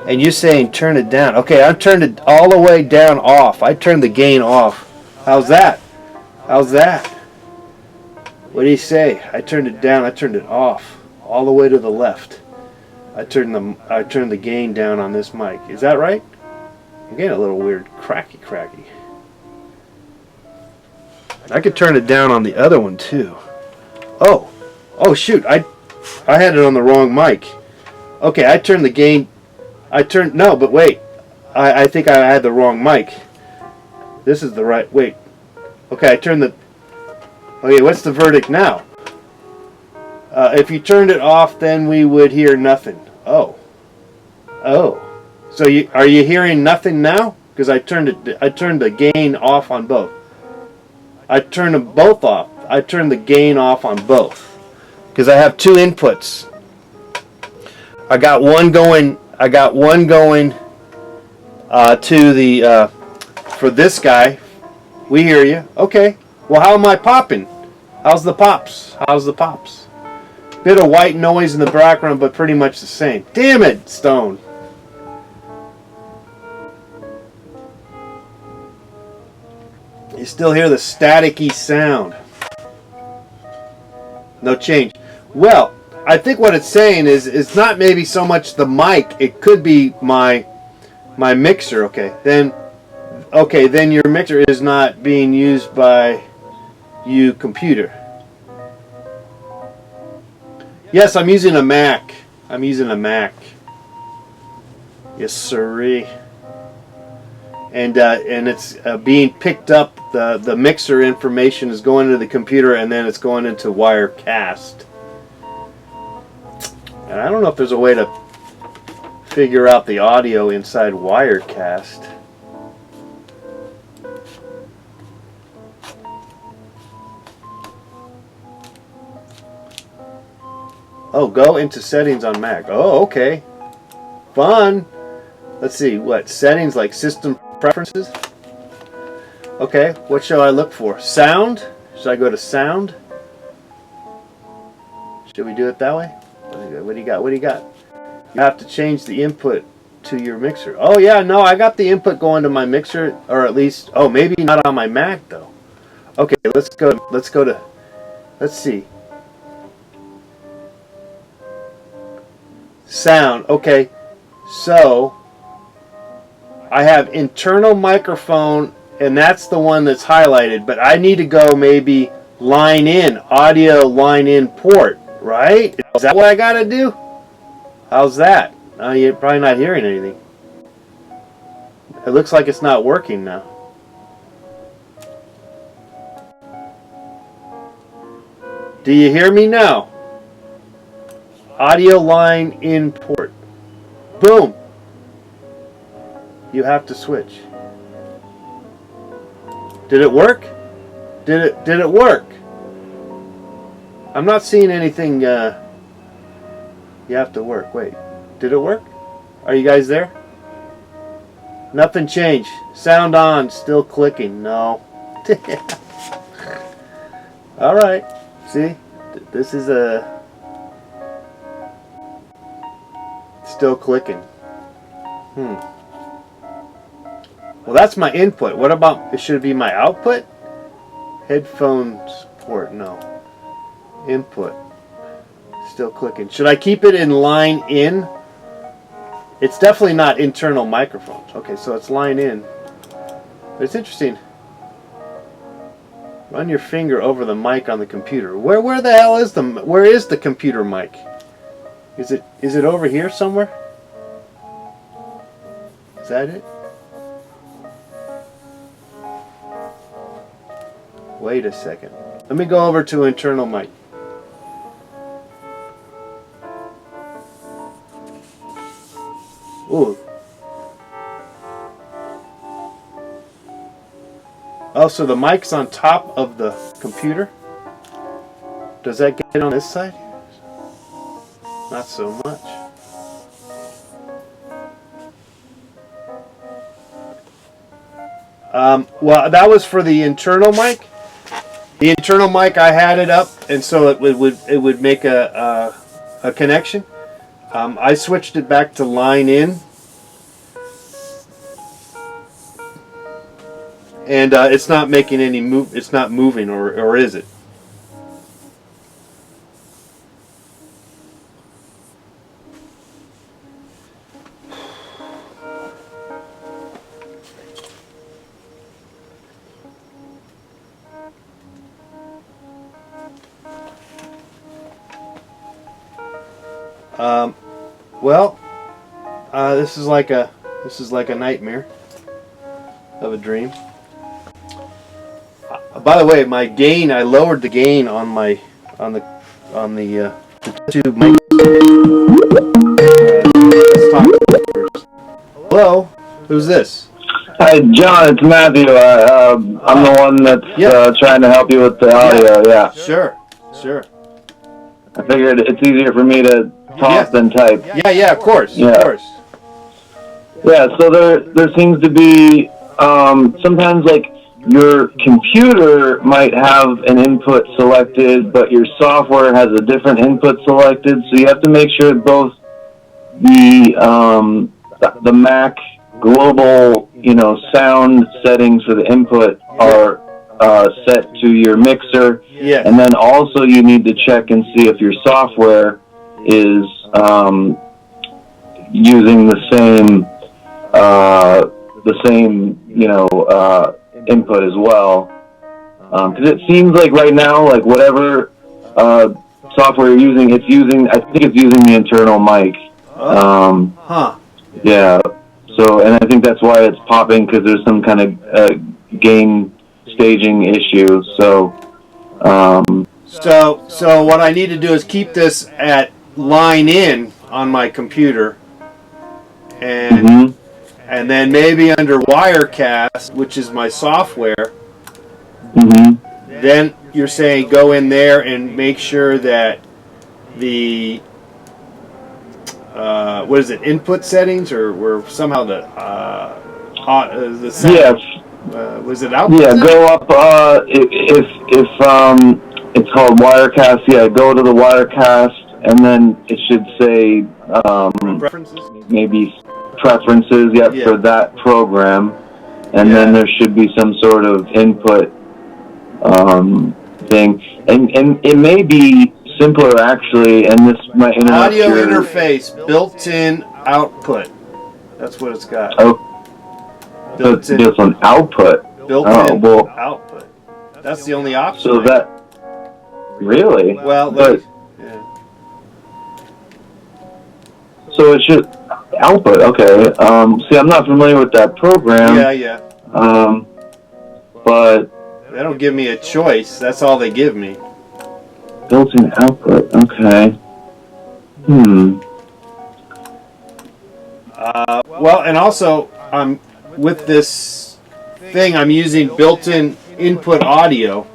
And you're saying turn it down. Okay, I turned it all the way down off. I turned the gain off. How's that? How's that? What do you say? I turned it down. I turned it off. All the way to the left. I turned the gain down on this mic. Is that right? I'm getting a little weird cracky. I could turn it down on the other one too. Oh shoot! I had it on the wrong mic. Okay, I turned the gain. No, but wait. I think I had the wrong mic. This is the right. Wait. Okay, I turned the. Okay, what's the verdict now? If you turned it off, then we would hear nothing. Oh. So are you hearing nothing now? Because I turned the gain off on both. I turned them both off. I turned the gain off on both. Because I have two inputs. I got one going to the for this guy. We hear you. Okay. Well, how am I popping? How's the pops? Bit of white noise in the background, but pretty much the same. Damn it, Stone. You still hear the staticky sound. No change. Well, I think what it's saying is it's not maybe so much the mic. It could be my mixer. Okay, then your mixer is not being used by you computer. Yes, I'm using a Mac. Yes, sirree. And it's being picked up. The mixer information is going into the computer, and then it's going into Wirecast. And I don't know if there's a way to figure out the audio inside Wirecast. Oh, go into settings on Mac. Oh, okay. Fun. Let's see, what? Settings like system preferences? Okay, what shall I look for? Sound? Should I go to sound? Should we do it that way? What do you got? You have to change the input to your mixer. Oh yeah, no, I got the input going to my mixer, or at least, oh, maybe not on my Mac though. Okay, let's see. Sound. Okay, so I have internal microphone, and that's the one that's highlighted, but I need to go maybe line in, audio line in port, right? Is that what I gotta do? How's that? You're probably not hearing anything. It looks like it's not working now. Do you hear me now? Audio line in port. Boom. You have to switch. Did it work? Did it work? I'm not seeing anything. You have to work. Wait. Did it work? Are you guys there? Nothing changed. Sound on. Still clicking. No. All right. See? This is still clicking. Well, that's my input. What about, it should be my output? Headphones port, no. Input. Still clicking. Should I keep it in line in? It's definitely not internal microphones. Okay, so it's line in. But it's interesting. Run your finger over the mic on the computer. Where the hell is where is the computer mic? Is it over here somewhere? Is that it? Wait a second. Let me go over to internal mic. Ooh. Oh, so the mic's on top of the computer? Does that get on this side? Not so much. Well, that was for the internal mic. The internal mic, I had it up, and so it would make a connection. I switched it back to line in, and it's not making any move. It's not moving, or is it? Well, this is like a nightmare of a dream. By the way, my gain, I lowered the gain on the tube mic. Let's talk first. Hello, who's this?
Hi, John. It's Matthew. I'm the one that's trying to help you with the audio. Yeah.
Sure.
I figured it's easier for me to talk than type.
Yeah, of course.
Yeah.
Of course.
Yeah, so there seems to be sometimes like your computer might have an input selected, but your software has a different input selected. So you have to make sure both the Mac global sound settings for the input are set to your mixer.
Yes.
And then also you need to check and see if your software is using the same input as well, because it seems like right now, like whatever software you're using, I think it's using the internal mic. Yeah. So, and I think that's why it's popping, because there's some kind of gain staging issue. So
what I need to do is keep this at line in on my computer, and then maybe under Wirecast, which is my software, then you're saying go in there and make sure that the what is it, input settings, or somehow the sound,
yes,
was it output?
Yeah, go up if it's called Wirecast. Yeah, go to the Wirecast, and then it should say
preferences,
maybe preferences. For that program, and then there should be some sort of input thing, and it may be simpler actually, and this might interrupt
audio interface, built-in output. That's what it's got.
Oh, built-in output.
Built-in output. That's the only option.
So Really?
Well,
But
yeah.
so it's just output. Okay. See, I'm not familiar with that program.
Yeah.
But
They don't give me a choice. That's all they give me.
built-in output. Okay.
Well, and also, with this thing, I'm using built-in input audio.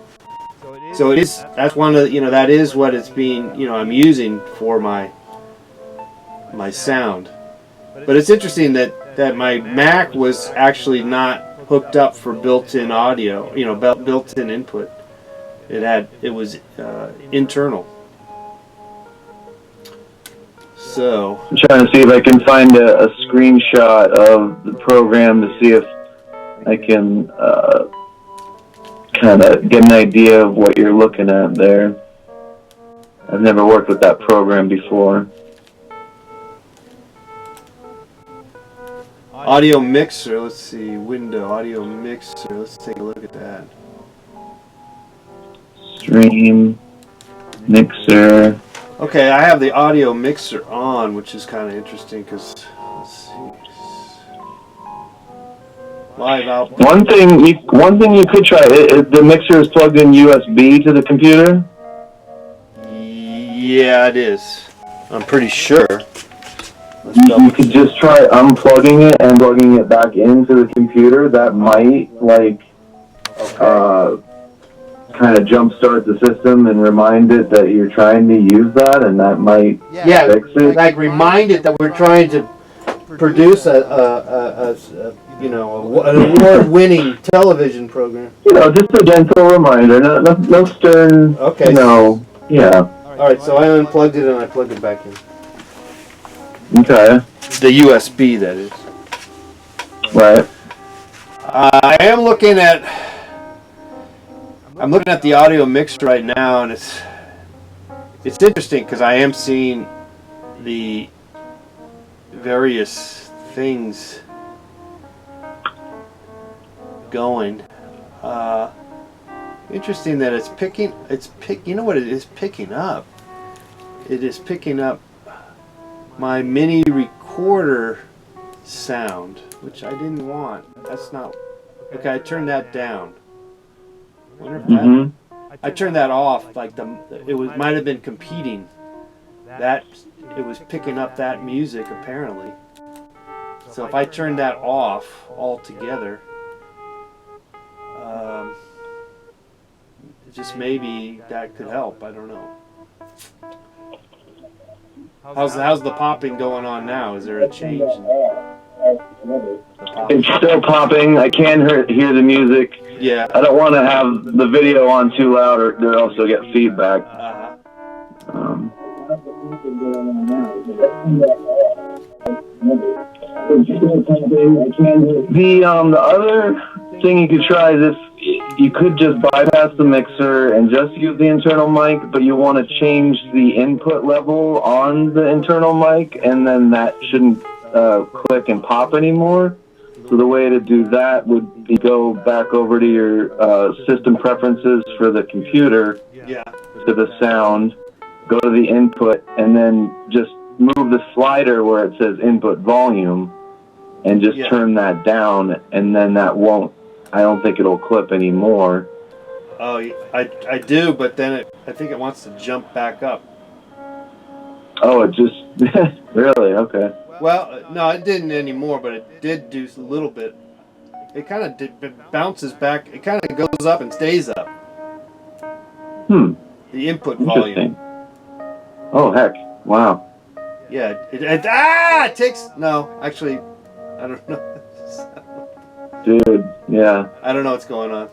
So it is. That's one of that is what it's being. I'm using for my sound. But it's interesting that my Mac was actually not hooked up for built-in audio. Built-in input. It was internal. So
I'm trying to see if I can find a screenshot of the program to see if I can kind of get an idea of what you're looking at there. I've never worked with that program before.
audio mixer. Let's see. Window audio mixer. Let's take a look at that.
Stream mixer.
Okay, I have the audio mixer on, which is kind of interesting because let's see. Live output.
One thing you could try. The mixer is plugged in USB to the computer.
Yeah, it is. I'm pretty sure.
You could just try unplugging it and plugging it back into the computer. That might kind of jumpstart the system and remind it that you're trying to use that, and that might fix it.
Like remind it that we're trying to produce an award-winning television program.
Just a gentle reminder. No stern.
Okay.
Yeah.
All right, so I unplugged it and I plugged it back in.
Okay.
The USB, that is.
Right.
I am looking at. I'm looking at the audio mixer right now, and it's interesting because I am seeing the various things going. Interesting that it's picking. You know what it is picking up? It is picking up my mini recorder sound, which I didn't want. That's not. Okay, I turned that down. I wonder if I turned that off. Like might have been competing. That it was picking up that music apparently. So if I turn that off altogether, just maybe that could help. I don't know. How's the popping going on now? Is there a change?
It's still popping. I can hear the music.
Yeah.
I don't want to have the video on too loud, or they'll also get feedback. The other thing you could try is if you could just bypass the mixer and just use the internal mic, but you want to change the input level on the internal mic, and then that shouldn't click and pop anymore. So the way to do that would be go back over to your system preferences for the computer, to the sound, go to the input, and then just move the slider where it says input volume, and just turn that down, and then that won't. I don't think it'll clip anymore.
Oh, I do, but then I think it wants to jump back up.
Oh, it just really okay.
Well, no, it didn't anymore, but it did do a little bit. It kind of bounces back. It kind of goes up and stays up. The input volume.
Oh heck! Wow.
Yeah. It takes. No, actually, I don't know.
Dude, yeah.
I don't know what's going on.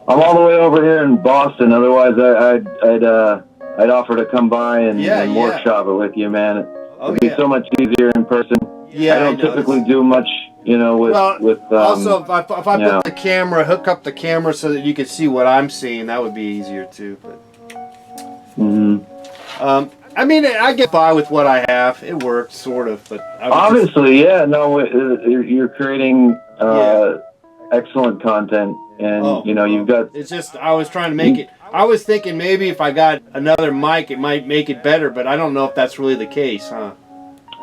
I'm all the way over here in Boston. Otherwise, I'd offer to come by and workshop it with you, man. It'd be so much easier in person.
Yeah,
I don't typically do much, with.
Also, if I put the camera, hook up the camera so that you can see what I'm seeing, that would be easier too. But. I mean, I get by with what I have. It works, sort of, but
obviously, you're creating excellent content, and you've got.
It's just I was trying to make it. I was thinking maybe if I got another mic, it might make it better, but I don't know if that's really the case, huh?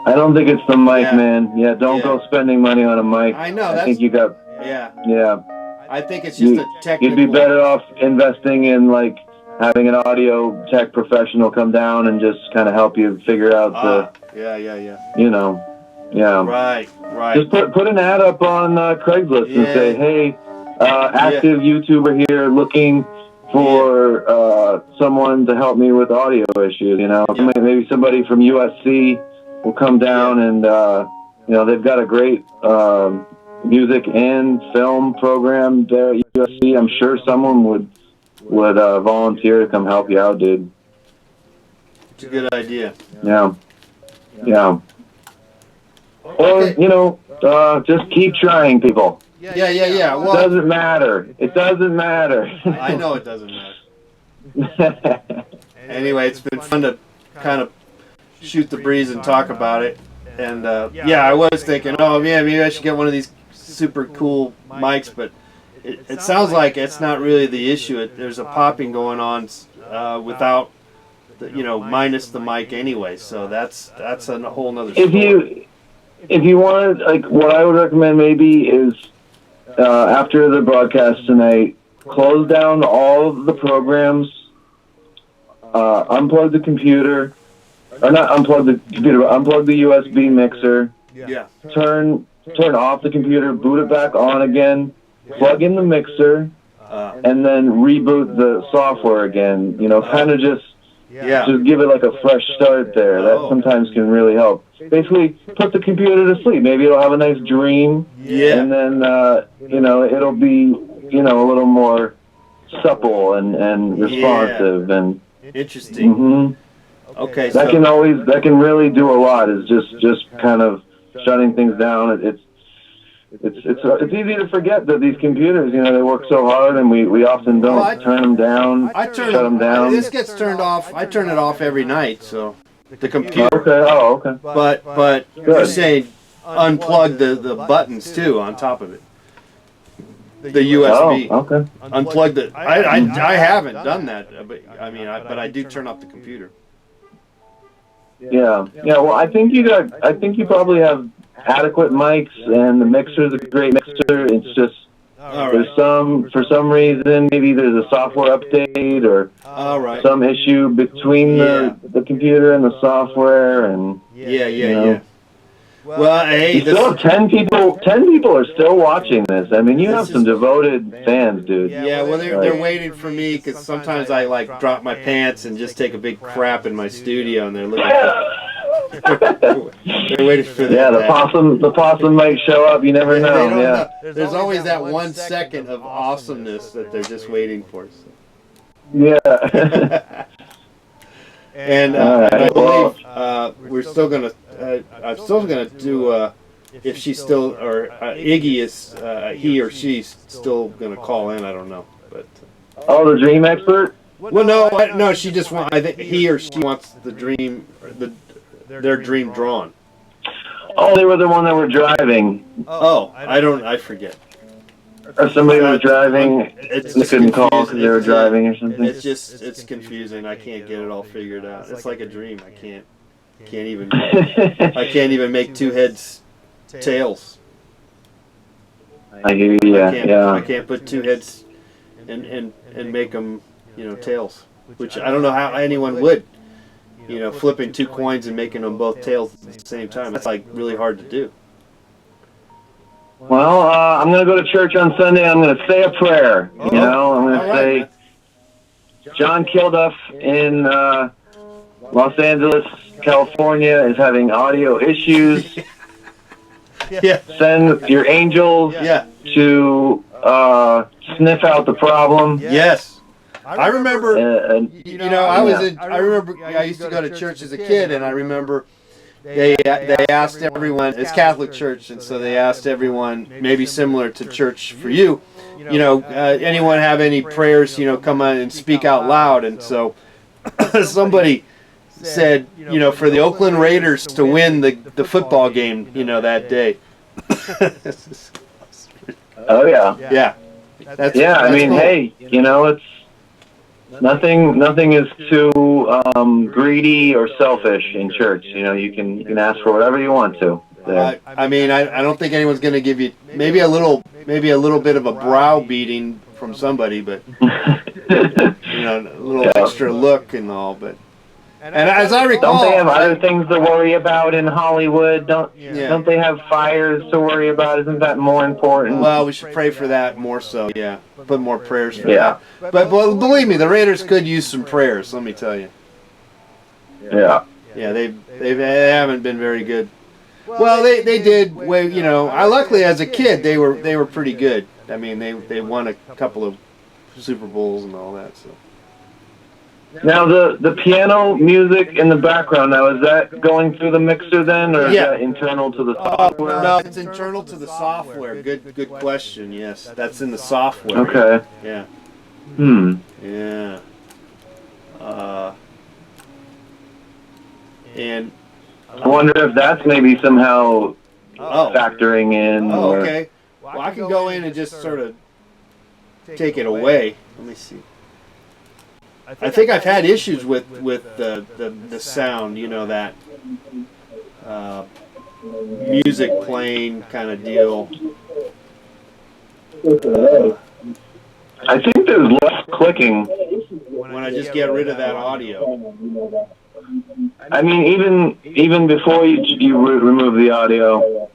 I don't think it's the mic, man. Yeah, don't go spending money on a mic.
I know.
I think you got. Yeah.
I think it's just a technical.
You'd be better off investing in like having an audio tech professional come down and just kind of help you figure out the. You know. Yeah.
Right.
Just put an ad up on Craigslist and say, hey, active YouTuber here looking for someone to help me with audio issues. You know, maybe somebody from USC will come down and they've got a great music and film program there at USC. I'm sure someone would volunteer to come help you out, dude.
It's a good idea.
Yeah. Or, just keep trying, people.
Yeah. Well,
it doesn't matter.
I know it doesn't matter. Anyway, it's been fun to kind of shoot the breeze and talk about it. And, I was thinking, maybe I should get one of these super cool mics, but it sounds like it's not really the issue. There's a popping going on without, minus the mic anyway. So that's a whole nother story.
If you want, like, what I would recommend maybe is after the broadcast tonight, close down all of the programs, unplug the computer, or not unplug the computer, but unplug the USB mixer.
Yeah.
Turn off the computer, boot it back on again, plug in the mixer, and then reboot the software again. Kind of just give it like a fresh start there. That sometimes can really help. Basically, put the computer to sleep. Maybe it'll have a nice dream.
Yeah.
And then, it'll be, a little more supple and responsive. And
interesting.
Mm-hmm.
Okay.
That can really do a lot. Is just kind of shutting things down. It's easy to forget that these computers, they work so hard, and we often don't turn them down. Shut them down.
This gets turned off. I turn it off every night. So the computer.
Okay.
But you're saying unplug the buttons too on top of it. The USB.
Oh, okay.
Unplug the. I haven't done that, but but I do turn off the computer.
Yeah. Well, I think you probably have adequate mics, and the mixer's a great mixer. It's just for some reason, maybe there's a software update or some issue between the computer and the software, and
yeah. Well, hey,
you still have 10 people. 10 people are still watching this. I mean, you have some devoted fans, dude.
Yeah, well, they're waiting for me because sometimes I drop my pants and just take a big crap in my studio, and they're looking. They're waiting for that.
Yeah, the possum might show up. You never know.
Know. There's always that 1 second of awesomeness that they're just waiting for. So.
Yeah.
And I believe we're still gonna. I'm still gonna do. If she's still or Iggy is he or she's still gonna call in. I don't know, but.
The dream expert.
Well, no. She just wants. I think he or she wants the dream, their dream drawn.
Oh, they were the one that were driving.
Oh, I forget.
Or somebody was driving. They couldn't call because they were driving or something.
It's confusing. I can't get it all figured out. It's like a dream. I can't even make two heads tails.
I hear you.
I can't put two heads and make them, tails. Which I don't know how anyone would. Flipping two coins and making them both tails at the same time. That's like really hard to do.
Well, I'm going to go to church on Sunday. I'm going to say a prayer. I'm going to say, John Kilduff in Los Angeles, California, is having audio issues. Send your angels to sniff out the problem.
Yes. I remember. I used to go to church as a kid, and I remember. They asked everyone. It's Catholic church, and so they asked everyone, maybe similar to church for you. Anyone have any prayers? Come on and speak out loud. And so somebody said, for the Oakland Raiders to win the football game, that day.
Oh yeah.
Yeah.
I mean,
cool.
hey, Nothing is too greedy or selfish in church. You know, you can ask for whatever you want to. There.
I mean, I don't think anyone's going to give you maybe a little bit of a brow beating from somebody, but you know, a little extra look and all. But and as I recall,
don't they have other things to worry about in Hollywood? Don't they have fires to worry about? Isn't that more important?
Well, we should pray for that more so. Yeah, put more prayers for that. But believe me, the Raiders could use some prayers. Let me tell you.
Yeah.
Yeah, they haven't been very good. Well, they did. You know, I luckily as a kid they were pretty good. I mean, they won a couple of Super Bowls and all that. So.
Now the piano music in the background. Now is that going through the mixer then, or is that internal to the software?
No, it's internal to the software. Good question. Yes, that's in the software.
Okay.
Yeah. Yeah. And
I wonder if that's maybe somehow factoring in.
Oh, okay. Well, I can go in and just sort of take it away. Let me see. I think I've had issues with the sound, you know, that music playing kind of deal.
I think there's less clicking
when I just get rid of that audio.
I mean, even before you remove the audio.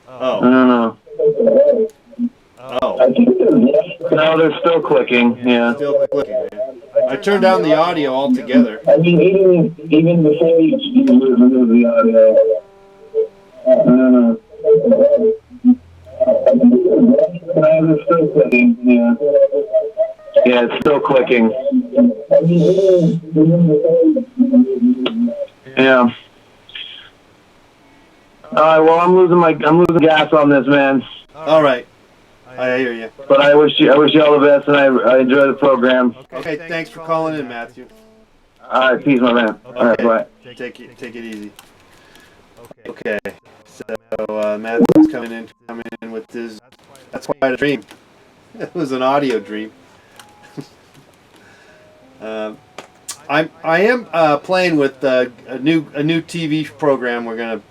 Oh.
I don't know.
Oh.
No, they're still clicking. Yeah.
Still clicking. I turned down the audio altogether.
I mean, even before you remove the audio. I don't know. No, they're still clicking. Yeah. Yeah, it's still clicking. Yeah. All right. Well, I'm losing gas on this, man.
All right. I hear you.
But I wish you all the best, and I enjoy the program.
Okay. Thanks for calling in, Matthew.
All right. Peace, my man.
Okay.
All right. Bye.
Take it easy. Okay. So Matthew's coming in with his. That's quite a dream. It was an audio dream. I am playing with a new TV program. We're gonna.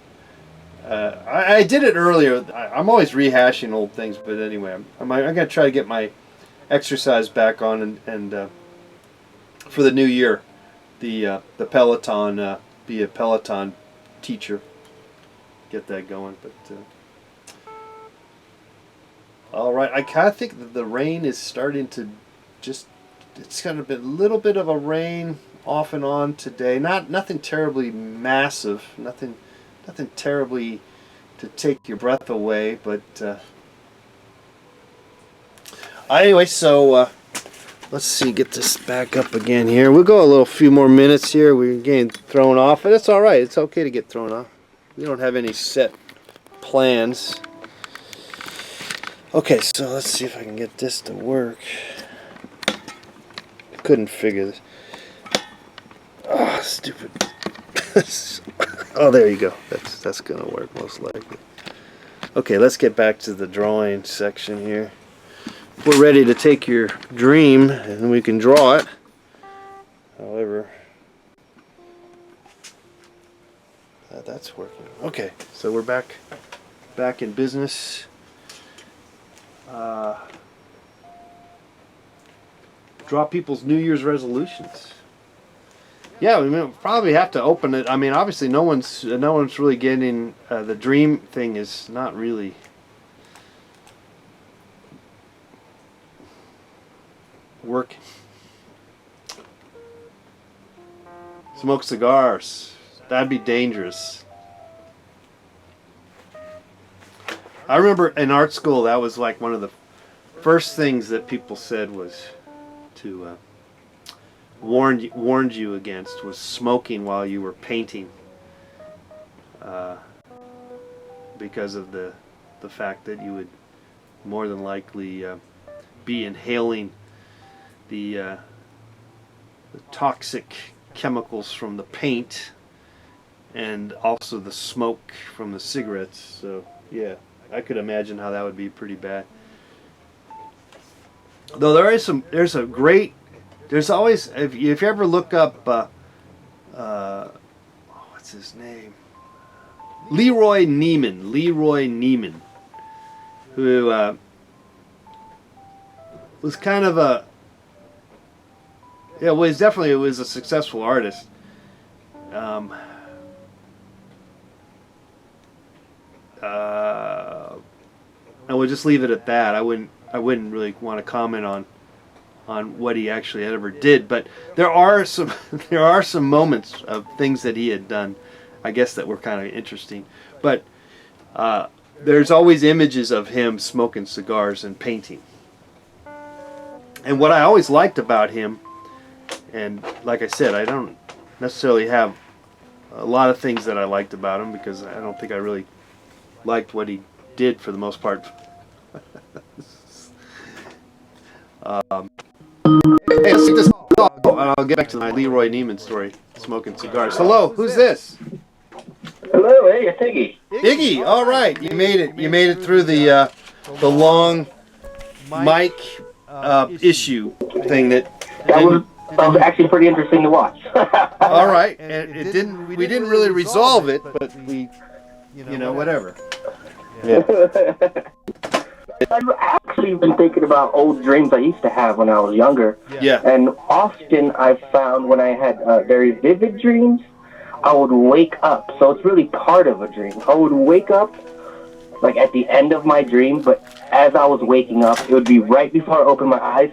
I did it earlier. I'm always rehashing old things, but anyway, I'm gonna try to get my exercise back on and for the new year, the Peloton, be a Peloton teacher. Get that going, but. All right, I kind of think that the rain is starting to just. It's kind of been a little bit of a rain off and on today. Nothing terribly massive. Nothing terribly to take your breath away. But anyway, so let's see. Get this back up again here. We'll go a few more minutes here. We're getting thrown off, and it's all right. It's okay to get thrown off. We don't have any set plans. Okay, so let's see if I can get this to work. Couldn't figure this. Oh, stupid. Oh, there you go. That's gonna work most likely. Okay, let's get back to the drawing section here. We're ready to take your dream and we can draw it. However, that's working. Okay, so we're back in business. Draw people's New Year's resolutions. Yeah, we probably have to open it. I mean, obviously, no one's really getting the dream thing is not really working. Smoke cigars. That'd be dangerous. I remember in art school that was like one of the first things that people said was to warned you against was smoking while you were painting, because of the fact that you would more than likely be inhaling the toxic chemicals from the paint and also the smoke from the cigarettes. So yeah, I could imagine how that would be pretty bad. Though there's a great there's always, if you ever look up, what's his name? Leroy Neiman, who was kind of a, yeah, well, he's definitely was a successful artist. I would just leave it at that. I wouldn't really want to comment on what he actually ever did, but there are some moments of things that he had done, I guess, that were kind of interesting. But there's always images of him smoking cigars and painting. And what I always liked about him, and like I said, I don't necessarily have a lot of things that I liked about him, because I don't think I really liked what he did for the most part. Hey, let's take this call, and I'll get back to my Leroy Neiman story, smoking cigars. Hello, who's this?
Hello, hey, it's Iggy.
Iggy, all right, you made it. You made it through the long mic issue thing that
was actually pretty interesting to watch.
all right, and we didn't really resolve it, but we, whatever. Yeah.
I've actually been thinking about old dreams I used to have when I was younger.
Yeah.
And often I found when I had very vivid dreams, I would wake up. So it's really part of a dream. I would wake up like at the end of my dream, but as I was waking up, it would be right before I opened my eyes.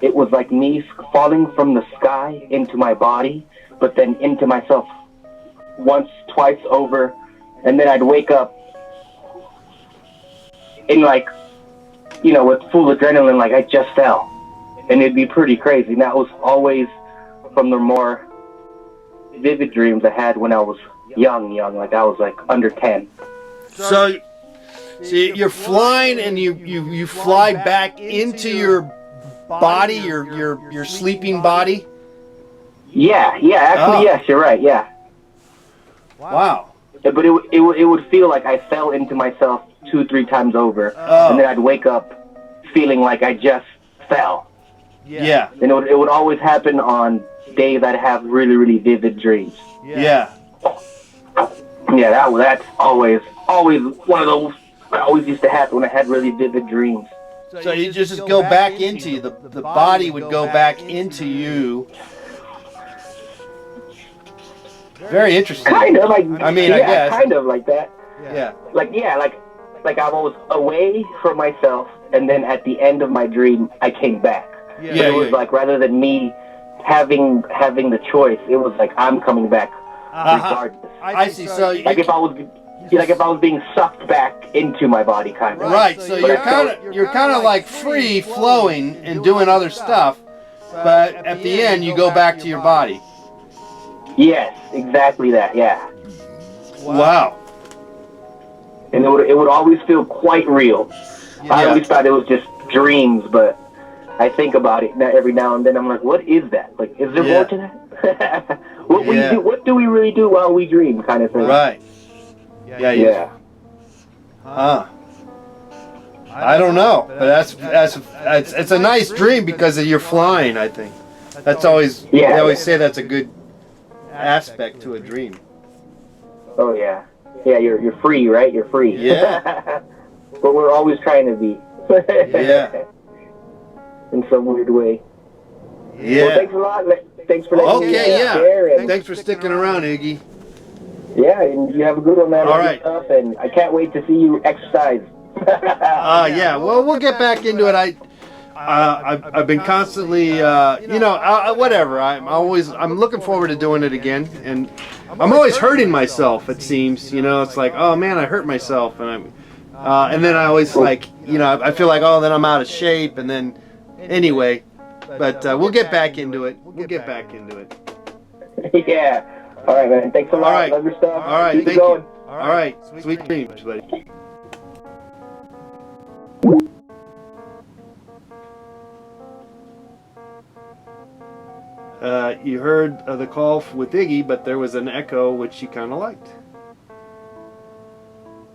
It was like me falling from the sky into my body, but then into myself once, twice over, and then I'd wake up in like, with full adrenaline, like I just fell. And it'd be pretty crazy. And that was always from the more vivid dreams I had when I was young, like I was like under 10.
So you're flying, and you fly back into your body, your sleeping body?
Yeah, actually, yes, you're right, yeah.
Wow.
But it would feel like I fell into myself 2-3 times over, and then I'd wake up feeling like I just fell.
Yeah.
And it would always happen on days I'd have really, really vivid dreams.
Yeah.
Yeah, that's always one of those that always used to happen when I had really vivid dreams.
So you just go back into you. The body would go back into you. Very interesting.
Kind of like,
I guess.
Kind of like that.
Yeah.
Like I was away from myself, and then at the end of my dream, I came back.
Yeah.
But it was like, rather than me having the choice, it was like I'm coming back regardless.
I see. So
Like if I was being sucked back into my body, kind of.
Right. So you're kind of like free flowing and doing other stuff, but at the end you go back to your body.
Yes, exactly that. Yeah.
Wow.
And it would always feel quite real.
Yeah.
I always thought it was just dreams, but I think about it every now and then. I'm like, what is that? Like, is there more to that? What do we really do while we dream, kind of thing.
Right. Yeah. Huh. I don't know, but it's a nice dream because you're flying. I think that's always they always say that's a good aspect to a dream.
Oh yeah, you're free, right? You're free.
Yeah.
But we're always trying to be.
Yeah.
In some weird way.
Yeah.
Well, thanks a lot. Thanks for letting me share. And
thanks for sticking around, Iggy.
Yeah, and you have a good one, man.
All right.
Stuff, and I can't wait to see you exercise.
Yeah. Well, we'll get back into it. I've been constantly, whatever. I'm looking forward to doing it again, and I'm always hurting myself. It seems, it's like, oh man, I hurt myself, and then I always like, I feel like, oh, then I'm out of shape, and then anyway, but we'll get back into it.
Yeah. All right, man. Thanks a lot.
All right.
Love your stuff.
All right.
Keep
Thank
going.
you. All right. Sweet dreams, buddy. You heard the call with Iggy, but there was an echo which she kind of liked.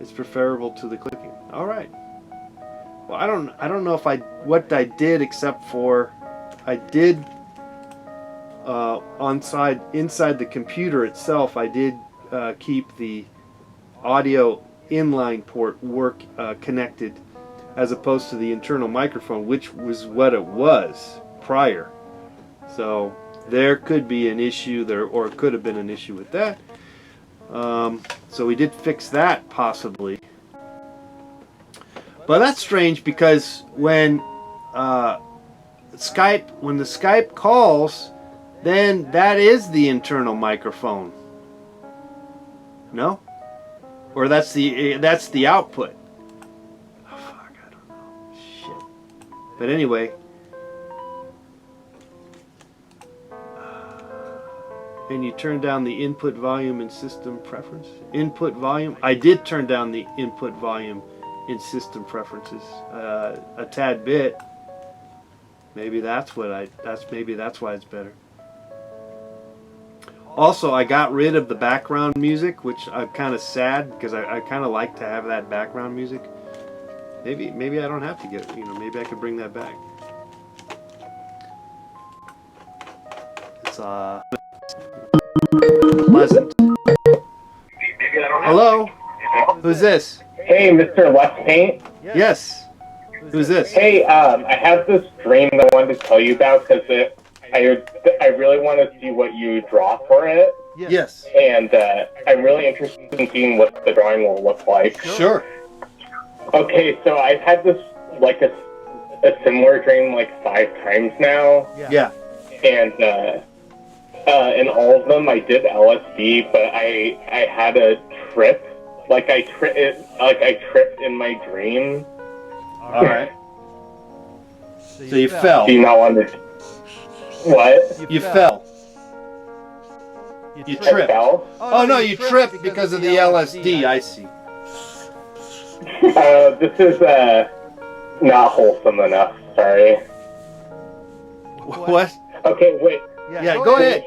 It's preferable to the clicking. All right. Well, I don't know if what I did, except for I did inside the computer itself, I did keep the audio inline port connected, as opposed to the internal microphone, which was what it was prior. So there could be an issue there, or it could have been an issue with that. So we did fix that possibly. But that's strange, because when the Skype calls, then that is the internal microphone. No? Or that's the output. Oh, fuck, I don't know. Shit. But anyway. And you turn down the input volume in system preference? Input volume? I did turn down the input volume in system preferences a tad bit. Maybe that's why it's better. Also, I got rid of the background music, which I'm kind of sad, because I kind of like to have that background music. Maybe I don't have to get, maybe I could bring that back. It's pleasant. Hello? Who's this?
Hey, Mr. Left Paint.
Yes. Who's this?
Hey, I have this dream that I wanted to tell you about, because I really want to see what you draw for it.
Yes.
And I'm really interested in seeing what the drawing will look like.
Sure.
Okay, so I've had this, like, a similar dream, like, 5 times now.
Yeah.
And in all of them, I did LSD, but I had a trip. Like, I tripped in my dream.
All right. So you fell.
Do you not want to... What?
You fell. You tripped.
I fell?
Oh no, you tripped because of the LSD. I see.
This is not wholesome enough. Sorry.
What?
Okay, wait.
Yeah, go ahead.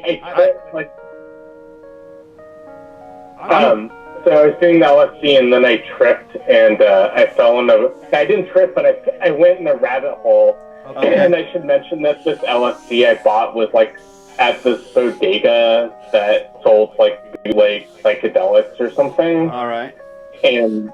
So I was doing the LSD, and then I tripped, and I fell in a... I didn't trip, but I went in a rabbit hole. Okay. And I should mention that this LSD I bought was, like, at this bodega that sold, like, psychedelics or something.
All right.
And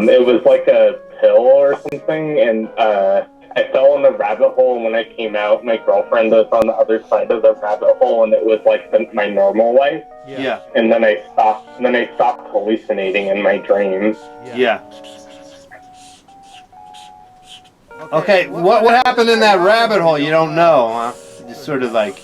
it was like a pill or something, and I fell in the rabbit hole, and when I came out, my girlfriend was on the other side of the rabbit hole, and it was like my normal life.
Yeah.
And then I stopped hallucinating in my dreams.
Yeah. Okay, what happened in that rabbit hole? You don't know, huh? Just sort of like...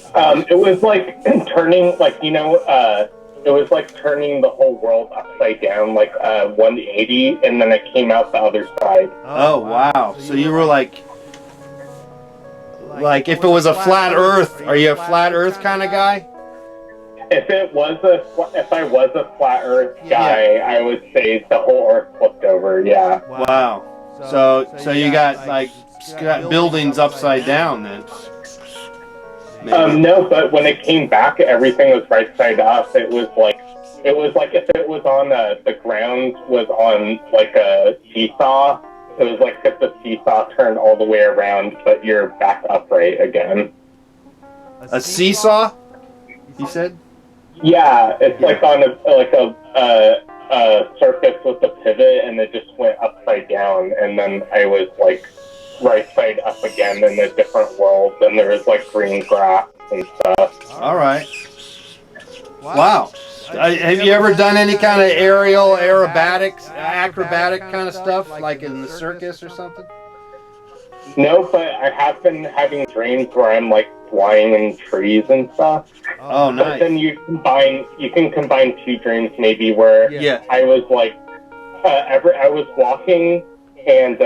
It was like turning, like, it was like turning the whole world upside down, like 180, and then I came out the other side.
Oh, wow. So you were like if it was a flat Earth, are you a flat Earth kind of guy?
If I was a flat Earth guy, I would say the whole Earth flipped over. Yeah.
Wow. So you got buildings upside down then?
No, but when it came back, everything was right side up. It was like if it was on the ground was on like a seesaw. It was like if the seesaw turned all the way around, but you're back upright again.
A seesaw? You said?
Yeah, it's like on a surface with a pivot, and it just went upside down, and then I was like right side up again in a different world, and there was like green grass and stuff.
All right. Wow. Have you ever done any kind of aerial, acrobatic kind of stuff, like in the circus or something?
No, but I have been having dreams where I'm like flying in trees and stuff.
Oh, nice.
But then you can combine 2 dreams maybe where I was like, I was walking and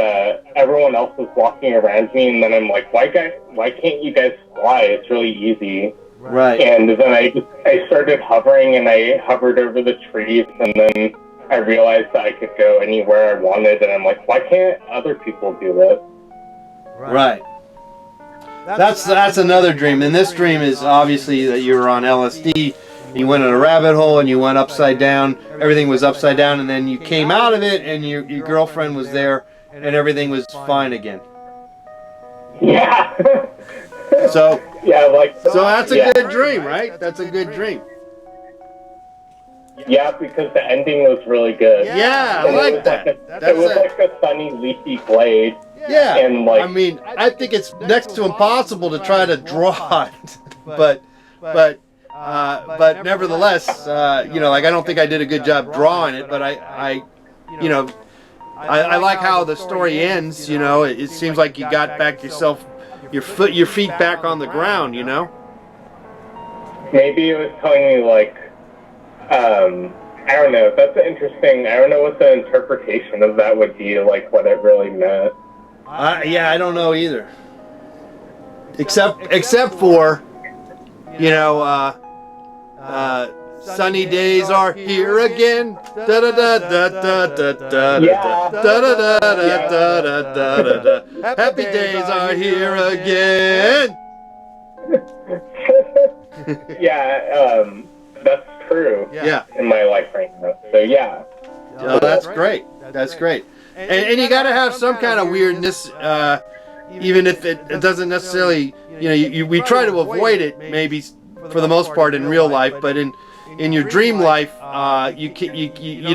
everyone else was walking around me, and then I'm like, why can't you guys fly? It's really easy.
Right.
And then I started hovering, and I hovered over the trees, and then I realized that I could go anywhere I wanted, and I'm like, why can't other people do this?
Right. That's another dream. And this dream is obviously that you were on LSD, you went in a rabbit hole, and you went upside down. Everything was upside down, and then you came out of it, and your girlfriend was there, and everything was fine again.
Yeah.
So
Yeah, like
so that's a
yeah.
good dream, right? That's a good dream.
Yeah, because the ending was really good.
Yeah, I
And
like
it was
that.
It was like a sunny, leafy glade.
Yeah,
And like,
I mean, I think it's next to impossible to try to draw it, but nevertheless, you know, like I don't think I did a good job drawing it, but you know, I like how the story ends. You know, it seems like you got back yourself, your feet back on the ground. You know.
maybe it was telling me like, I don't know. That's interesting. I don't know what the interpretation of that would be, like what it really meant.
Yeah, I don't know either. Except for, you know, sunny days are here again. Da da da da da da da da da da da da da da. Happy days are here again.
Yeah, that's true.
Yeah.
In my life right now. So yeah.
Oh, that's great. That's great. And you got to have some kind of weirdness, even if it doesn't necessarily, you know, we try to avoid it maybe for the most part in real life, but in your dream life, you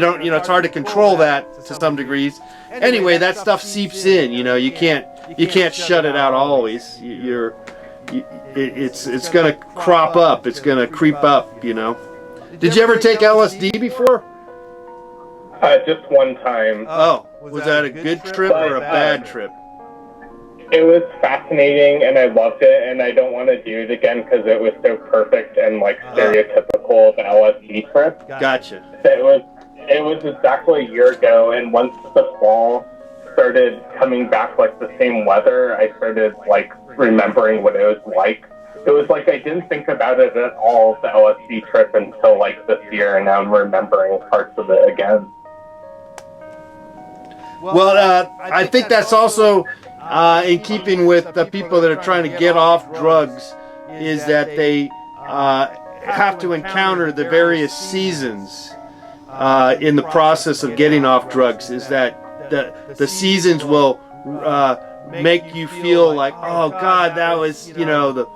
don't, you know, it's hard to control that to some degrees. Anyway, that stuff seeps in, you know, you can't shut it out always. It's gonna crop up, it's gonna creep up, you know. Did you ever take LSD before?
Just one time.
Oh, was that a good trip or a bad trip?
It was fascinating and I loved it, and I don't want to do it again because it was so perfect and like stereotypical of the LSD trip.
Gotcha.
It was exactly a year ago, and once the fall started coming back, like the same weather, I started like remembering what it was like. It was like I didn't think about it at all, the LSD trip, until like this year, and now I'm remembering parts of it again.
Well, I think that's also in keeping with the people that are trying to get off drugs, is that they have to encounter the various seasons in the process of getting off drugs. Is that the seasons will make you feel like, oh God, that was, you know, the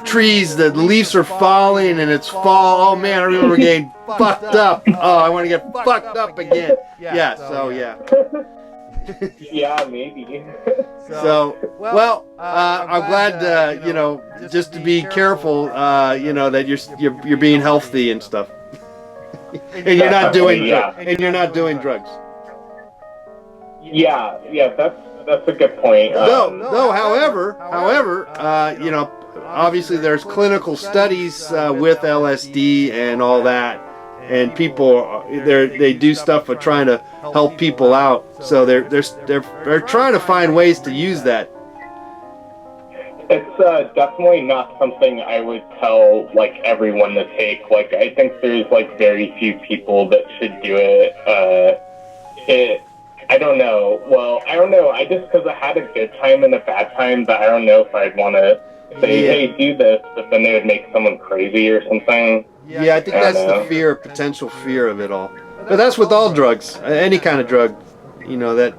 trees, the leaves are falling and it's fall. Oh man, I remember getting fucked up. Oh, I want to get fucked up again. Yeah, so yeah.
Yeah, maybe.
So, well, I'm glad, you know, just to be careful, you know, that you're being healthy and stuff, and you're not doing drugs.
Yeah, that's a good point.
No, however, you know, obviously there's clinical studies with LSD and all that, and people they do stuff for trying to help people out. So they're trying to find ways to use that.
It's definitely not something I would tell like everyone to take. Like I think there's like very few people that should do it. I don't know. Well, I don't know. I just, because I had a good time and a bad time, but I don't know if I'd want to say, hey, do this, but then they would make someone crazy or something.
Yeah, I think that's the potential fear of it all. But that's with all drugs, any kind of drug, you know that.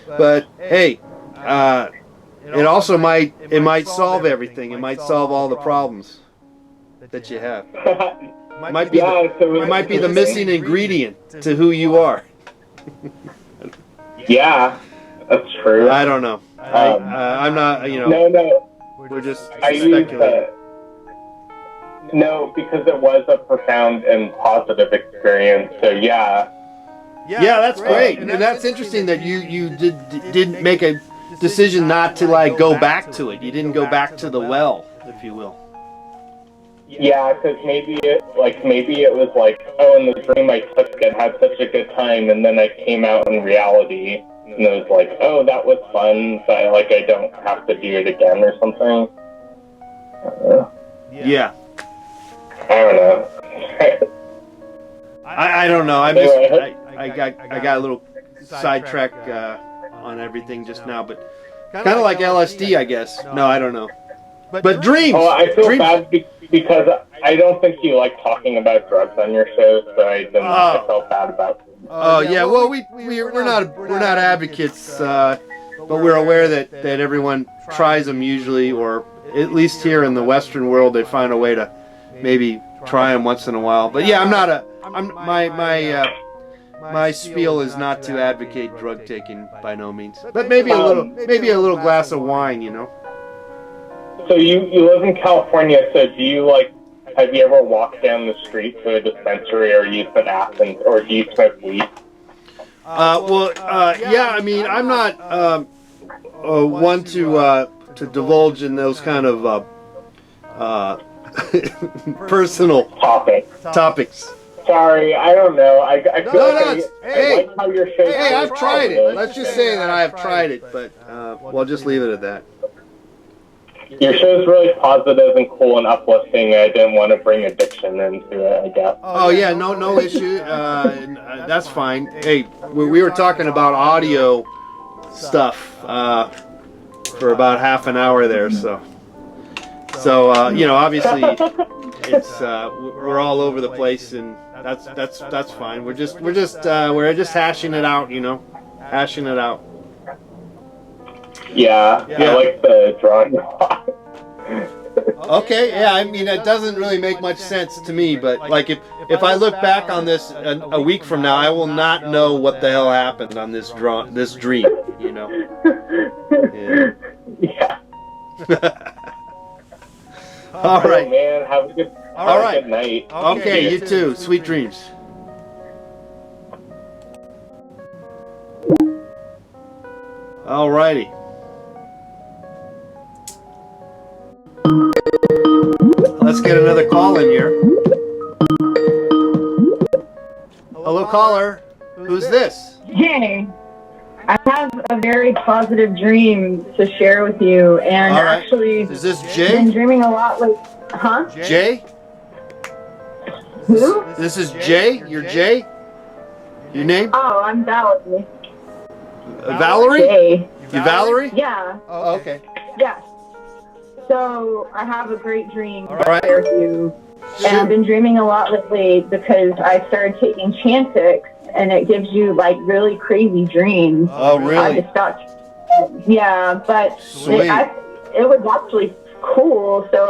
But hey, it also might solve everything. It might solve all the problems that you have. It might be the missing ingredient to who you are.
Yeah, that's true.
I don't know. I'm not, you know.
No.
We're just
speculating. No, because it was a profound and positive experience. So yeah.
Yeah, that's great, and that's interesting that you didn't make a decision not to like go back to it. You didn't go back to the well, if you will.
Yeah, because maybe it was like, oh, in the dream I took it, had such a good time, and then I came out in reality, and it was like, oh, that was fun, but I don't have to do it again or something.
Yeah.
I don't know.
I don't know. I got a little sidetracked on everything just now, but kind of like LSD, I guess. No, I don't know. But dreams.
Oh, I feel bad because I don't think you like talking about drugs on your show, so I felt bad about it.
Oh yeah, well we're not advocates, but we're aware that everyone tries them usually, or at least here in the Western world, they find a way to maybe try them once in a while. But yeah, my spiel is not to advocate drug taking by no means, but maybe a little glass of wine, you know.
So you live in California, so do you have you ever walked down the street to a dispensary or used an Athens, or do you smoke weed?
Yeah, I mean, I'm not one to divulge in those kind of personal topics.
Sorry, I don't know. I feel I like how you're shaped.
Hey, I've tried it. Let's just say that I have tried it, but we'll just leave it at that.
Your show is really positive and cool and uplifting. I didn't want to bring addiction into it, I guess.
Oh yeah, no issue. That's fine. Hey, we were talking about audio stuff for about half an hour there, so you know, obviously it's we're all over the place, and that's fine. We're just hashing it out, you know, hashing it out.
Yeah. I like the drawing.
Okay, yeah, I mean, it doesn't really make much sense to me, but like if I look back on this a week from now, I will not know what the hell happened on this dream, you know.
Yeah.
All right,
man. Have a good night.
Okay, you too. Sweet dreams. All righty. Let's get another call in here. Hello, caller. Who's this?
Hey, I have a very positive dream to share with you, and actually,
is this
I've
Jay?
been dreaming a lot like, huh?
Jay?
Who?
This is Jay? You're Jay? Your name?
Oh, I'm Valerie.
Valerie?
Jay.
You Valerie?
Yeah.
Oh, okay.
Yes. So I have a great dream to
right.
share with you, and I've been dreaming a lot lately because I started taking Chantix, and it gives you like really crazy dreams.
Oh, really?
I just thought, yeah, but it was actually cool. So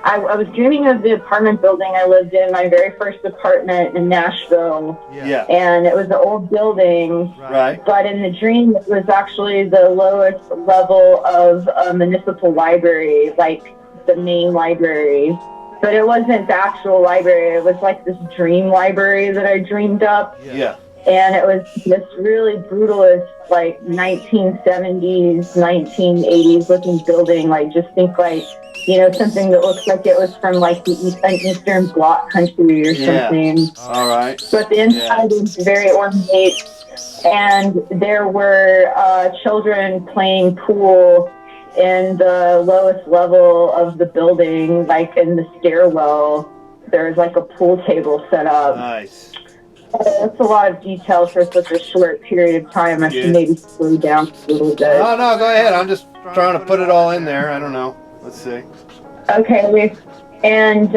I was dreaming of the apartment building I lived in, my very first apartment in Nashville.
Yeah.
And it was an old building.
Right.
But in the dream, it was actually the lowest level of a municipal library, like the main library. But it wasn't the actual library. It was like this dream library that I dreamed up.
Yeah.
And it was this really brutalist, like 1970s, 1980s looking building. Like, just think like, you know, something that looks like it was from like an Eastern Bloc country or something.
All right.
But the inside was very ornate, and there were children playing pool in the lowest level of the building, like in the stairwell. There was like a pool table set up.
Nice.
That's a lot of detail for such a short period of time. I should maybe slow down a little bit.
No, go ahead. I'm just trying to put it all in there. I don't know. Let's see.
Okay, and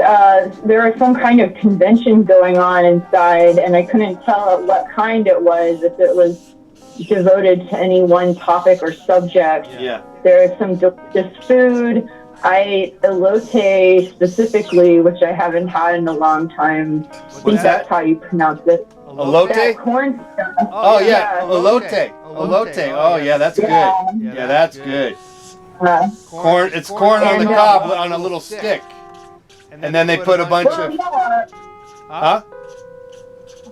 there was some kind of convention going on inside, and I couldn't tell what kind it was, if it was devoted to any one topic or subject.
Yeah.
There was some delicious food. I ate elote specifically, which I haven't had in a long time. I think that's how you pronounce it.
Elote?
That corn stuff.
Oh, yeah. Elote. Oh, yeah, that's good. Yeah, that's good. Corn. It's corn on the cob on a little stick, and then they put a bunch of. Huh?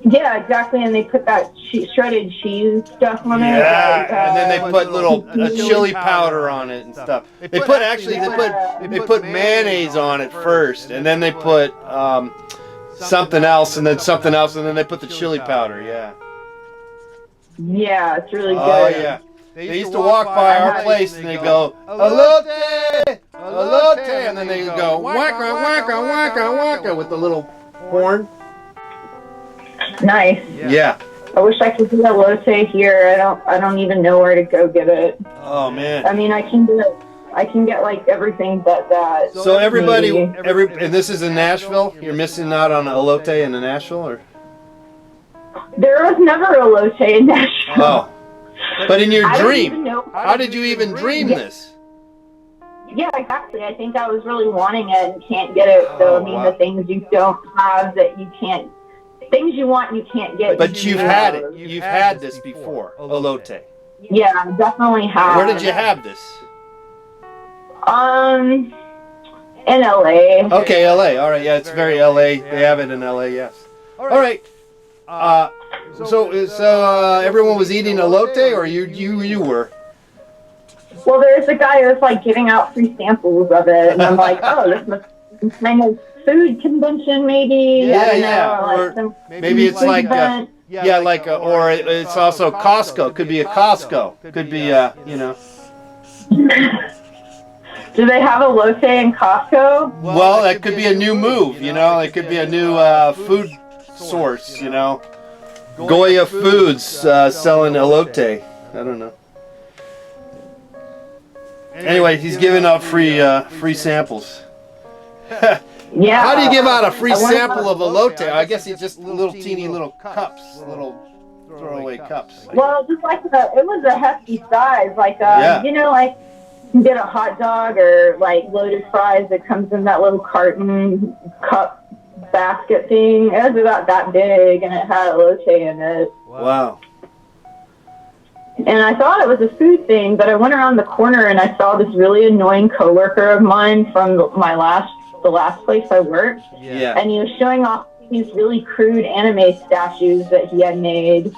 Yeah, exactly, and they put that shredded cheese stuff on it.
Yeah, and then they put little chili powder on it and stuff. They put mayonnaise on it first, and then they put something else, and then something else, and then they put the chili powder. Yeah.
Yeah, it's really good.
Oh yeah. They used to walk by our place and they go, elote, elote, and then they go, wacka, wacka, wacka, wacka, with the little horn.
Nice.
Yeah.
I wish I could do elote here. I don't even know where to go get it.
Oh man.
I mean, I can get like everything but that.
So and this is in Nashville. You're missing out on elote in Nashville, or?
There was never elote in Nashville.
Oh. But in your
I don't even
dream,
know.
how did you even dream this?
Yeah, exactly. I think I was really wanting it and can't get it. So, I mean,
wow.
the things you don't have that you can't, things you want you can't get.
But you've had it. You've had this before, elote.
Yeah, definitely have.
Where did you have this?
In LA.
Okay, LA. All right, yeah, it's very LA. They have it in LA, yes. All right. So everyone was eating elote, or you were?
Well, there's a guy who's like giving out free samples of it, and I'm like, oh, this must be some kind of food convention, maybe.
Yeah,
I don't
yeah.
know, like
Or
some
maybe it's
food
like
event.
or it's also Costco. Could be a Costco. Could be you know.
Do they have elote in Costco?
Well, that could be a new move, you know. It could be a new food source, you know. Goya Foods selling elote. I don't know. Anyway, he's giving out free samples.
Yeah.
How do you give out a free sample of elote? I guess it's just little teeny little cups, little throwaway cups.
Well, just like it was a hefty size, like
Yeah.
you know, like you can get a hot dog or like loaded fries that comes in that little carton cup basket thing. It was about that big, and it had elote in it.
Wow.
And I thought it was a food thing, but I went around the corner and I saw this really annoying coworker of mine from the last place I worked.
Yeah.
And he was showing off these really crude anime statues that he had made.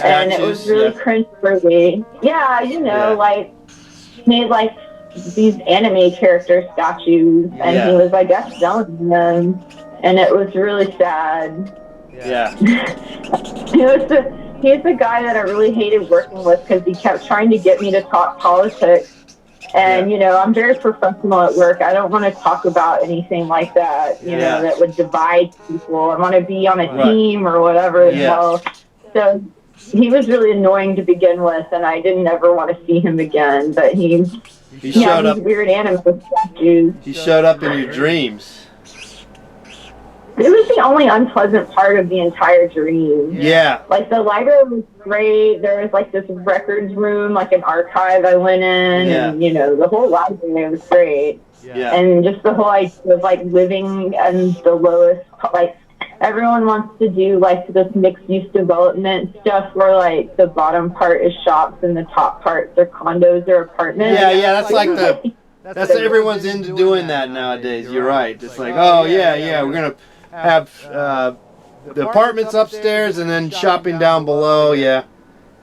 And it was really cringeworthy. Yeah, you know, like, he made, like, these anime character statues, and he was, I guess, selling them. And it was really sad.
Yeah.
He's the guy that I really hated working with because he kept trying to get me to talk politics. And, you know, I'm very professional at work. I don't want to talk about anything like that, you know, that would divide people. I want to be on a team or whatever as well. So he was really annoying to begin with, and I didn't ever want to see him again. But he
showed up.
These weird anime statues.
He showed up in your dreams.
It was the only unpleasant part of the entire dream.
Yeah.
Like, the library was great. There was, like, this records room, like an archive I went in. And, you know, the whole library was great.
Yeah.
And just the whole idea of, like, living in the lowest, like, everyone wants to do, like, this mixed-use development stuff where, like, the bottom part is shops and the top parts are condos or apartments.
Yeah, that's like that's everyone's into doing that nowadays. You're right. It's like, oh, yeah, we're going to have the apartments upstairs and then shopping down below. Yeah,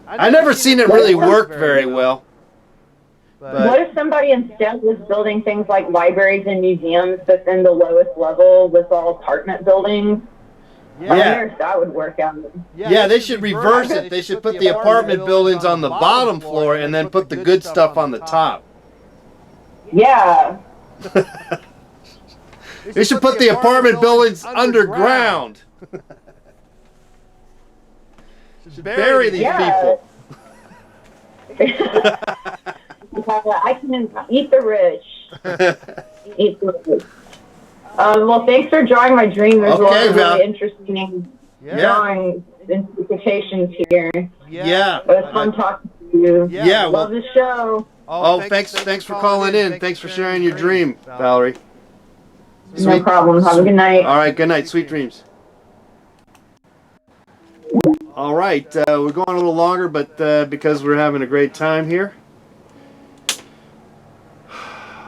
I never seen it really work very well.
What if somebody instead was building things like libraries and museums, but then the lowest level was all apartment buildings? I wonder if that would work out.
Yeah, they should reverse it. They should put the apartment buildings on the bottom floor and then put the good stuff on the top.
Yeah.
They should put the apartment buildings underground. Bury these people.
I can eat the rich. Eat the rich. Well, thanks for drawing my dream. There's a lot of really interesting drawing interpretations here.
Yeah.
It was fun talking to you.
Yeah.
Love the show.
Oh, thanks for calling in. Thanks for sharing your dream, Valerie.
No problem. Have a good night.
All right, good night. Sweet dreams. All right, we're going a little longer, but because we're having a great time here.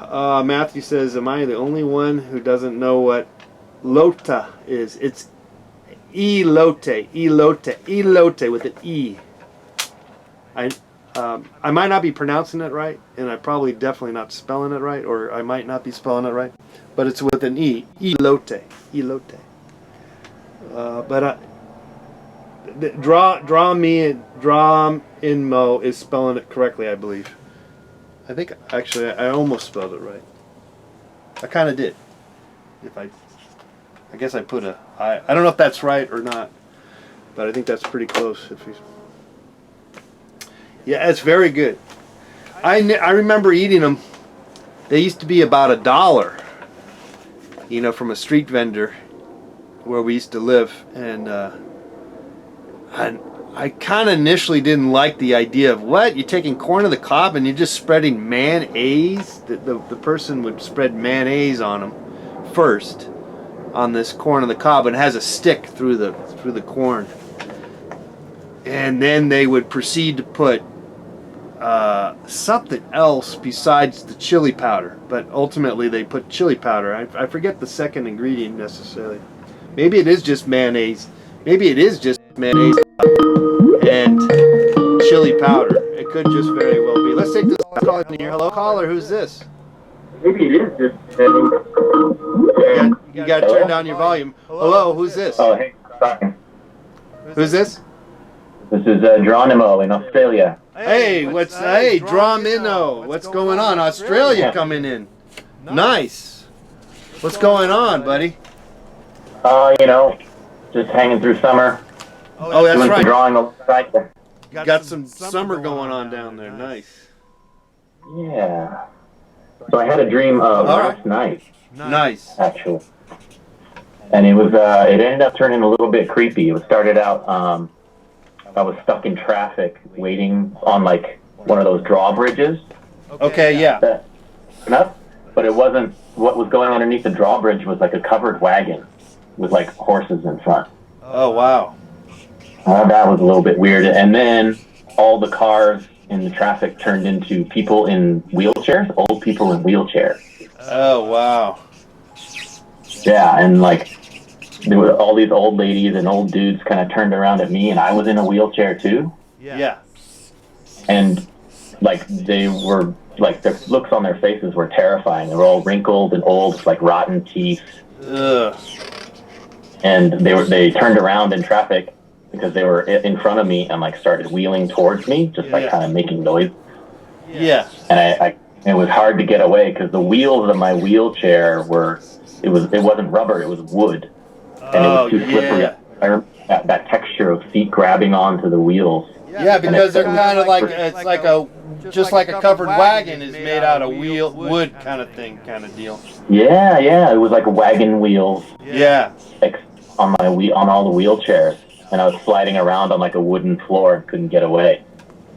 Matthew says, am I the only one who doesn't know what lota is? It's elote with an E. I might not be pronouncing it right, and I'm probably definitely not spelling it right, or I might not be spelling it right, but it's with an E. Elote. Draw in Mo is spelling it correctly, I believe. I think actually I almost spelled it right. I kind of did. I guess I put I don't know if that's right or not, but I think that's pretty close. Yeah, it's very good. I remember eating them. They used to be about $1, you know, from a street vendor where we used to live, and I kind of initially didn't like the idea of, what, you're taking corn on the cob and you're just spreading mayonnaise? The person would spread mayonnaise on them first on this corn on the cob, and it has a stick through the corn, and then they would proceed to put something else besides the chili powder, but ultimately they put chili powder. I forget the second ingredient necessarily. Maybe it is just mayonnaise. Maybe it is just mayonnaise and chili powder. It could just very well be. Let's take this caller in here. Hello, caller. Who's this?
Maybe it is just.
You got to turn down your volume. Hello, who's this?
Oh, hey, sorry.
Who's this?
This is Geronimo in Australia.
Hey, hey, Dramino? What's going on? Australia coming in. Nice. What's going on, buddy?
You know, just hanging through summer.
Oh, that's
doing
right.
some drawing outside there.
Got some summer going on down there. Nice.
Yeah. So I had a dream last night,
Nice.
actually, and it was it ended up turning a little bit creepy. It started out I was stuck in traffic waiting on like one of those drawbridges.
Okay, yeah.
But it wasn't. What was going on underneath the drawbridge was like a covered wagon with like horses in front.
Oh, wow.
That was a little bit weird. And then all the cars in the traffic turned into people in wheelchairs, old people in wheelchairs.
Oh, wow.
Yeah, and like there were all these old ladies and old dudes kind of turned around at me, and I was in a wheelchair too.
Yeah.
And like they were like the looks on their faces were terrifying. They were all wrinkled and old, with, like rotten teeth.
Ugh.
And they turned around in traffic because they were in front of me and like started wheeling towards me, just like kind of making noise.
Yeah.
And it was hard to get away because the wheels of my wheelchair it wasn't rubber, it was wood, and it was too slippery.
Yeah.
I remember that texture of feet grabbing onto the wheels.
Yeah, because they're kind of like, it's like just like a covered wagon is made out of wood kind of thing, kind of deal.
Yeah, it was like wagon wheels.
Yeah.
On all the wheelchairs, and I was sliding around on like a wooden floor and couldn't get away,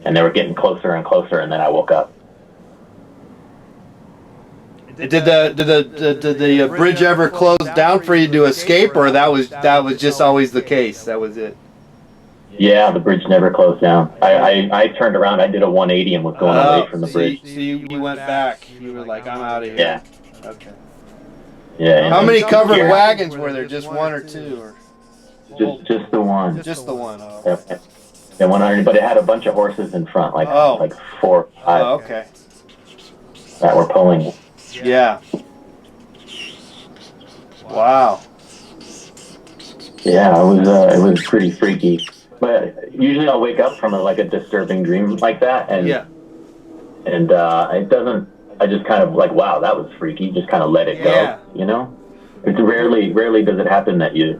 and they were getting closer and closer, and then I woke up.
Did the bridge ever close down for you to escape, or that was just always the case? That was it.
Yeah, the bridge never closed down. I turned around, I did a 180 and was going away from the bridge.
So you went back. You were like, I'm out of here.
Yeah.
Okay.
Yeah.
How many covered wagons were there? Just one or two, or
just the one?
just the one? Oh.
Yeah, but it had a bunch of horses in front, like 4 or 5
Oh, okay.
that were pulling.
Yeah. Wow.
Yeah, it was pretty freaky. But usually I'll wake up from a disturbing dream like that, and it doesn't. I just kind of like, wow, that was freaky. Just kind of let it go, you know. It's rarely does it happen that it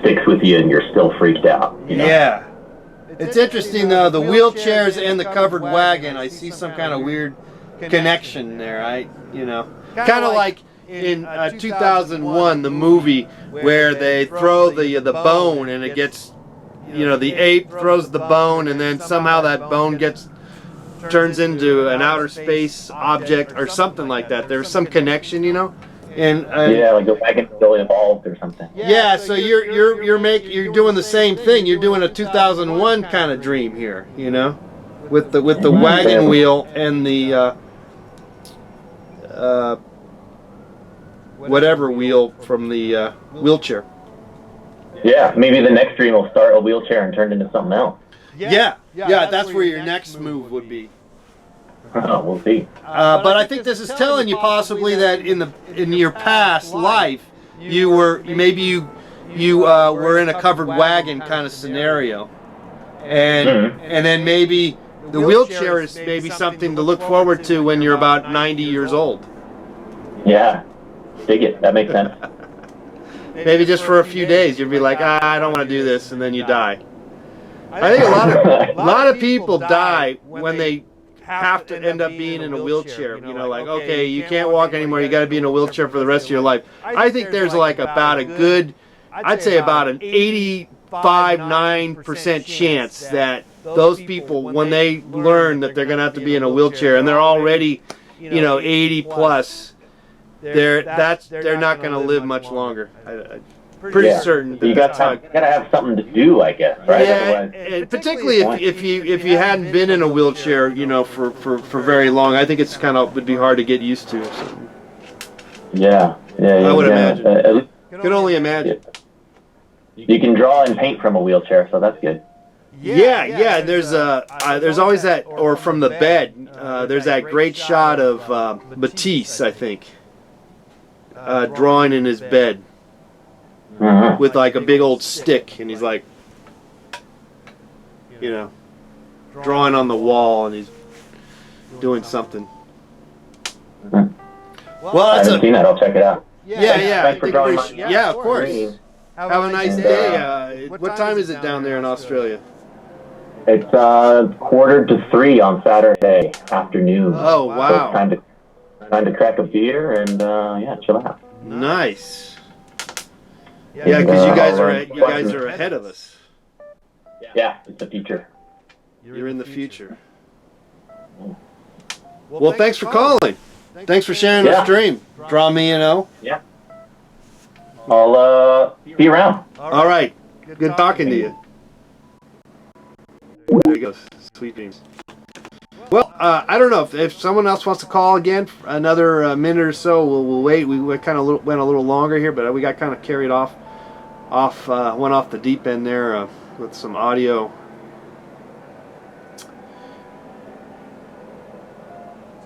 sticks with you and you're still freaked out. You know?
Yeah. It's interesting though, the wheelchairs and the covered wagon. I see some kind of weird connection there. Kind of like in 2001, the movie where they throw the bone and it gets, the ape throws the bone and then somehow that bone turns into an outer space object or something like that. There's some connection, and
yeah, like the wagon still evolved or something.
Yeah, so you're doing the same thing. You're doing a 2001 kind of dream here, with the wagon wheel and the whatever wheel from the wheelchair.
Yeah, maybe the next dream will start a wheelchair and turn into something else.
Yeah, that's where your next move would be.
Oh, we'll see.
But I think this is telling you possibly that in your past life you were in a covered wagon kind of scenario, and then maybe the wheelchair is maybe something to look forward to when you're about 90 years old.
Yeah, dig it. That makes sense.
Maybe just for a few days you'll be like, I don't want to do this, and then you die. I think a lot of people die when they have to end up being in a wheelchair. Like, okay, you can't walk anymore, you got to be in a wheelchair for the rest of your life. I think there's like about a good, I'd say about an 80 5-9% chance that those people, when they learn that they're going to have to be in a wheelchair and they're already, 80 plus, they're not going to live much longer. Pretty certain.
You gotta have something to do, I guess, right?
Yeah, and particularly if you hadn't been in a wheelchair, for very long, I think it's would be hard to get used to. So.
Yeah.
I would imagine. Could only imagine.
You can draw and paint from a wheelchair, so that's good.
Yeah. There's always that, or from the bed. There's that great shot of Matisse, I think, drawing in his bed.
Mm-hmm.
With like a big old stick, and he's like, drawing on the wall, and he's doing something.
Mm-hmm.
Well,
I haven't seen that. I'll check it out.
Yeah.
Thanks for drawing my
yeah, of course. Have a nice day. What time is it down there in Australia?
It's 2:45 on Saturday afternoon.
Oh, wow.
So it's time to crack a beer and chill out.
Nice. Yeah, because you guys are ahead of us.
Yeah, it's the future.
You're in the future. Well, thanks for calling. Thanks for sharing this dream. Draw me,
Yeah. I'll be around.
All right. Good talking to you. There he goes. Sweet dreams. Well, I don't know if someone else wants to call again for another minute or so. We'll wait. We kind of went a little longer here, but we got kind of carried off. Went off the deep end there with some audio.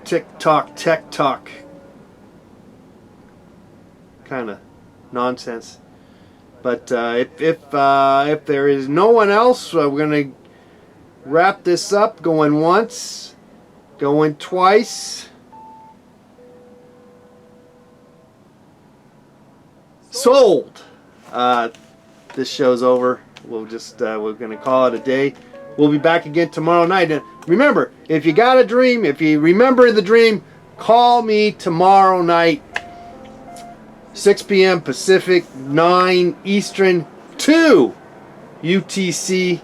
TikTok, tech talk. Kind of nonsense. But if there is no one else, we're gonna wrap this up. Going once, going twice. Sold. This show's over. We'll just we're gonna call it a day. We'll be back again tomorrow night. And remember, if you got a dream, if you remember the dream, call me tomorrow night, 6 p.m. Pacific, 9 Eastern, 2 UTC,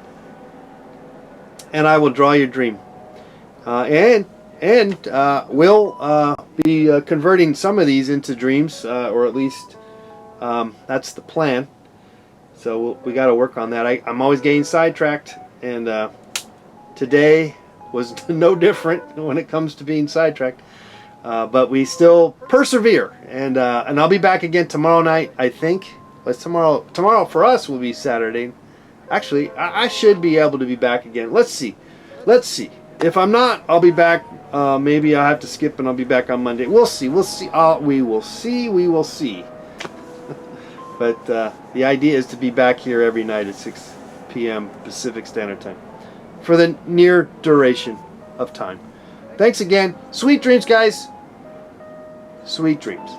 and I will draw your dream. And we'll be converting some of these into dreams, or at least that's the plan. So we got to work on that. I'm always getting sidetracked, and today was no different when it comes to being sidetracked. But we still persevere, and I'll be back again tomorrow night. I think. Tomorrow for us will be Saturday. Actually, I should be able to be back again. Let's see. If I'm not, I'll be back. Maybe I'll have to skip, and I'll be back on Monday. We'll see. We will see. But the idea is to be back here every night at 6 p.m. Pacific Standard Time for the near duration of time. Thanks again. Sweet dreams, guys. Sweet dreams.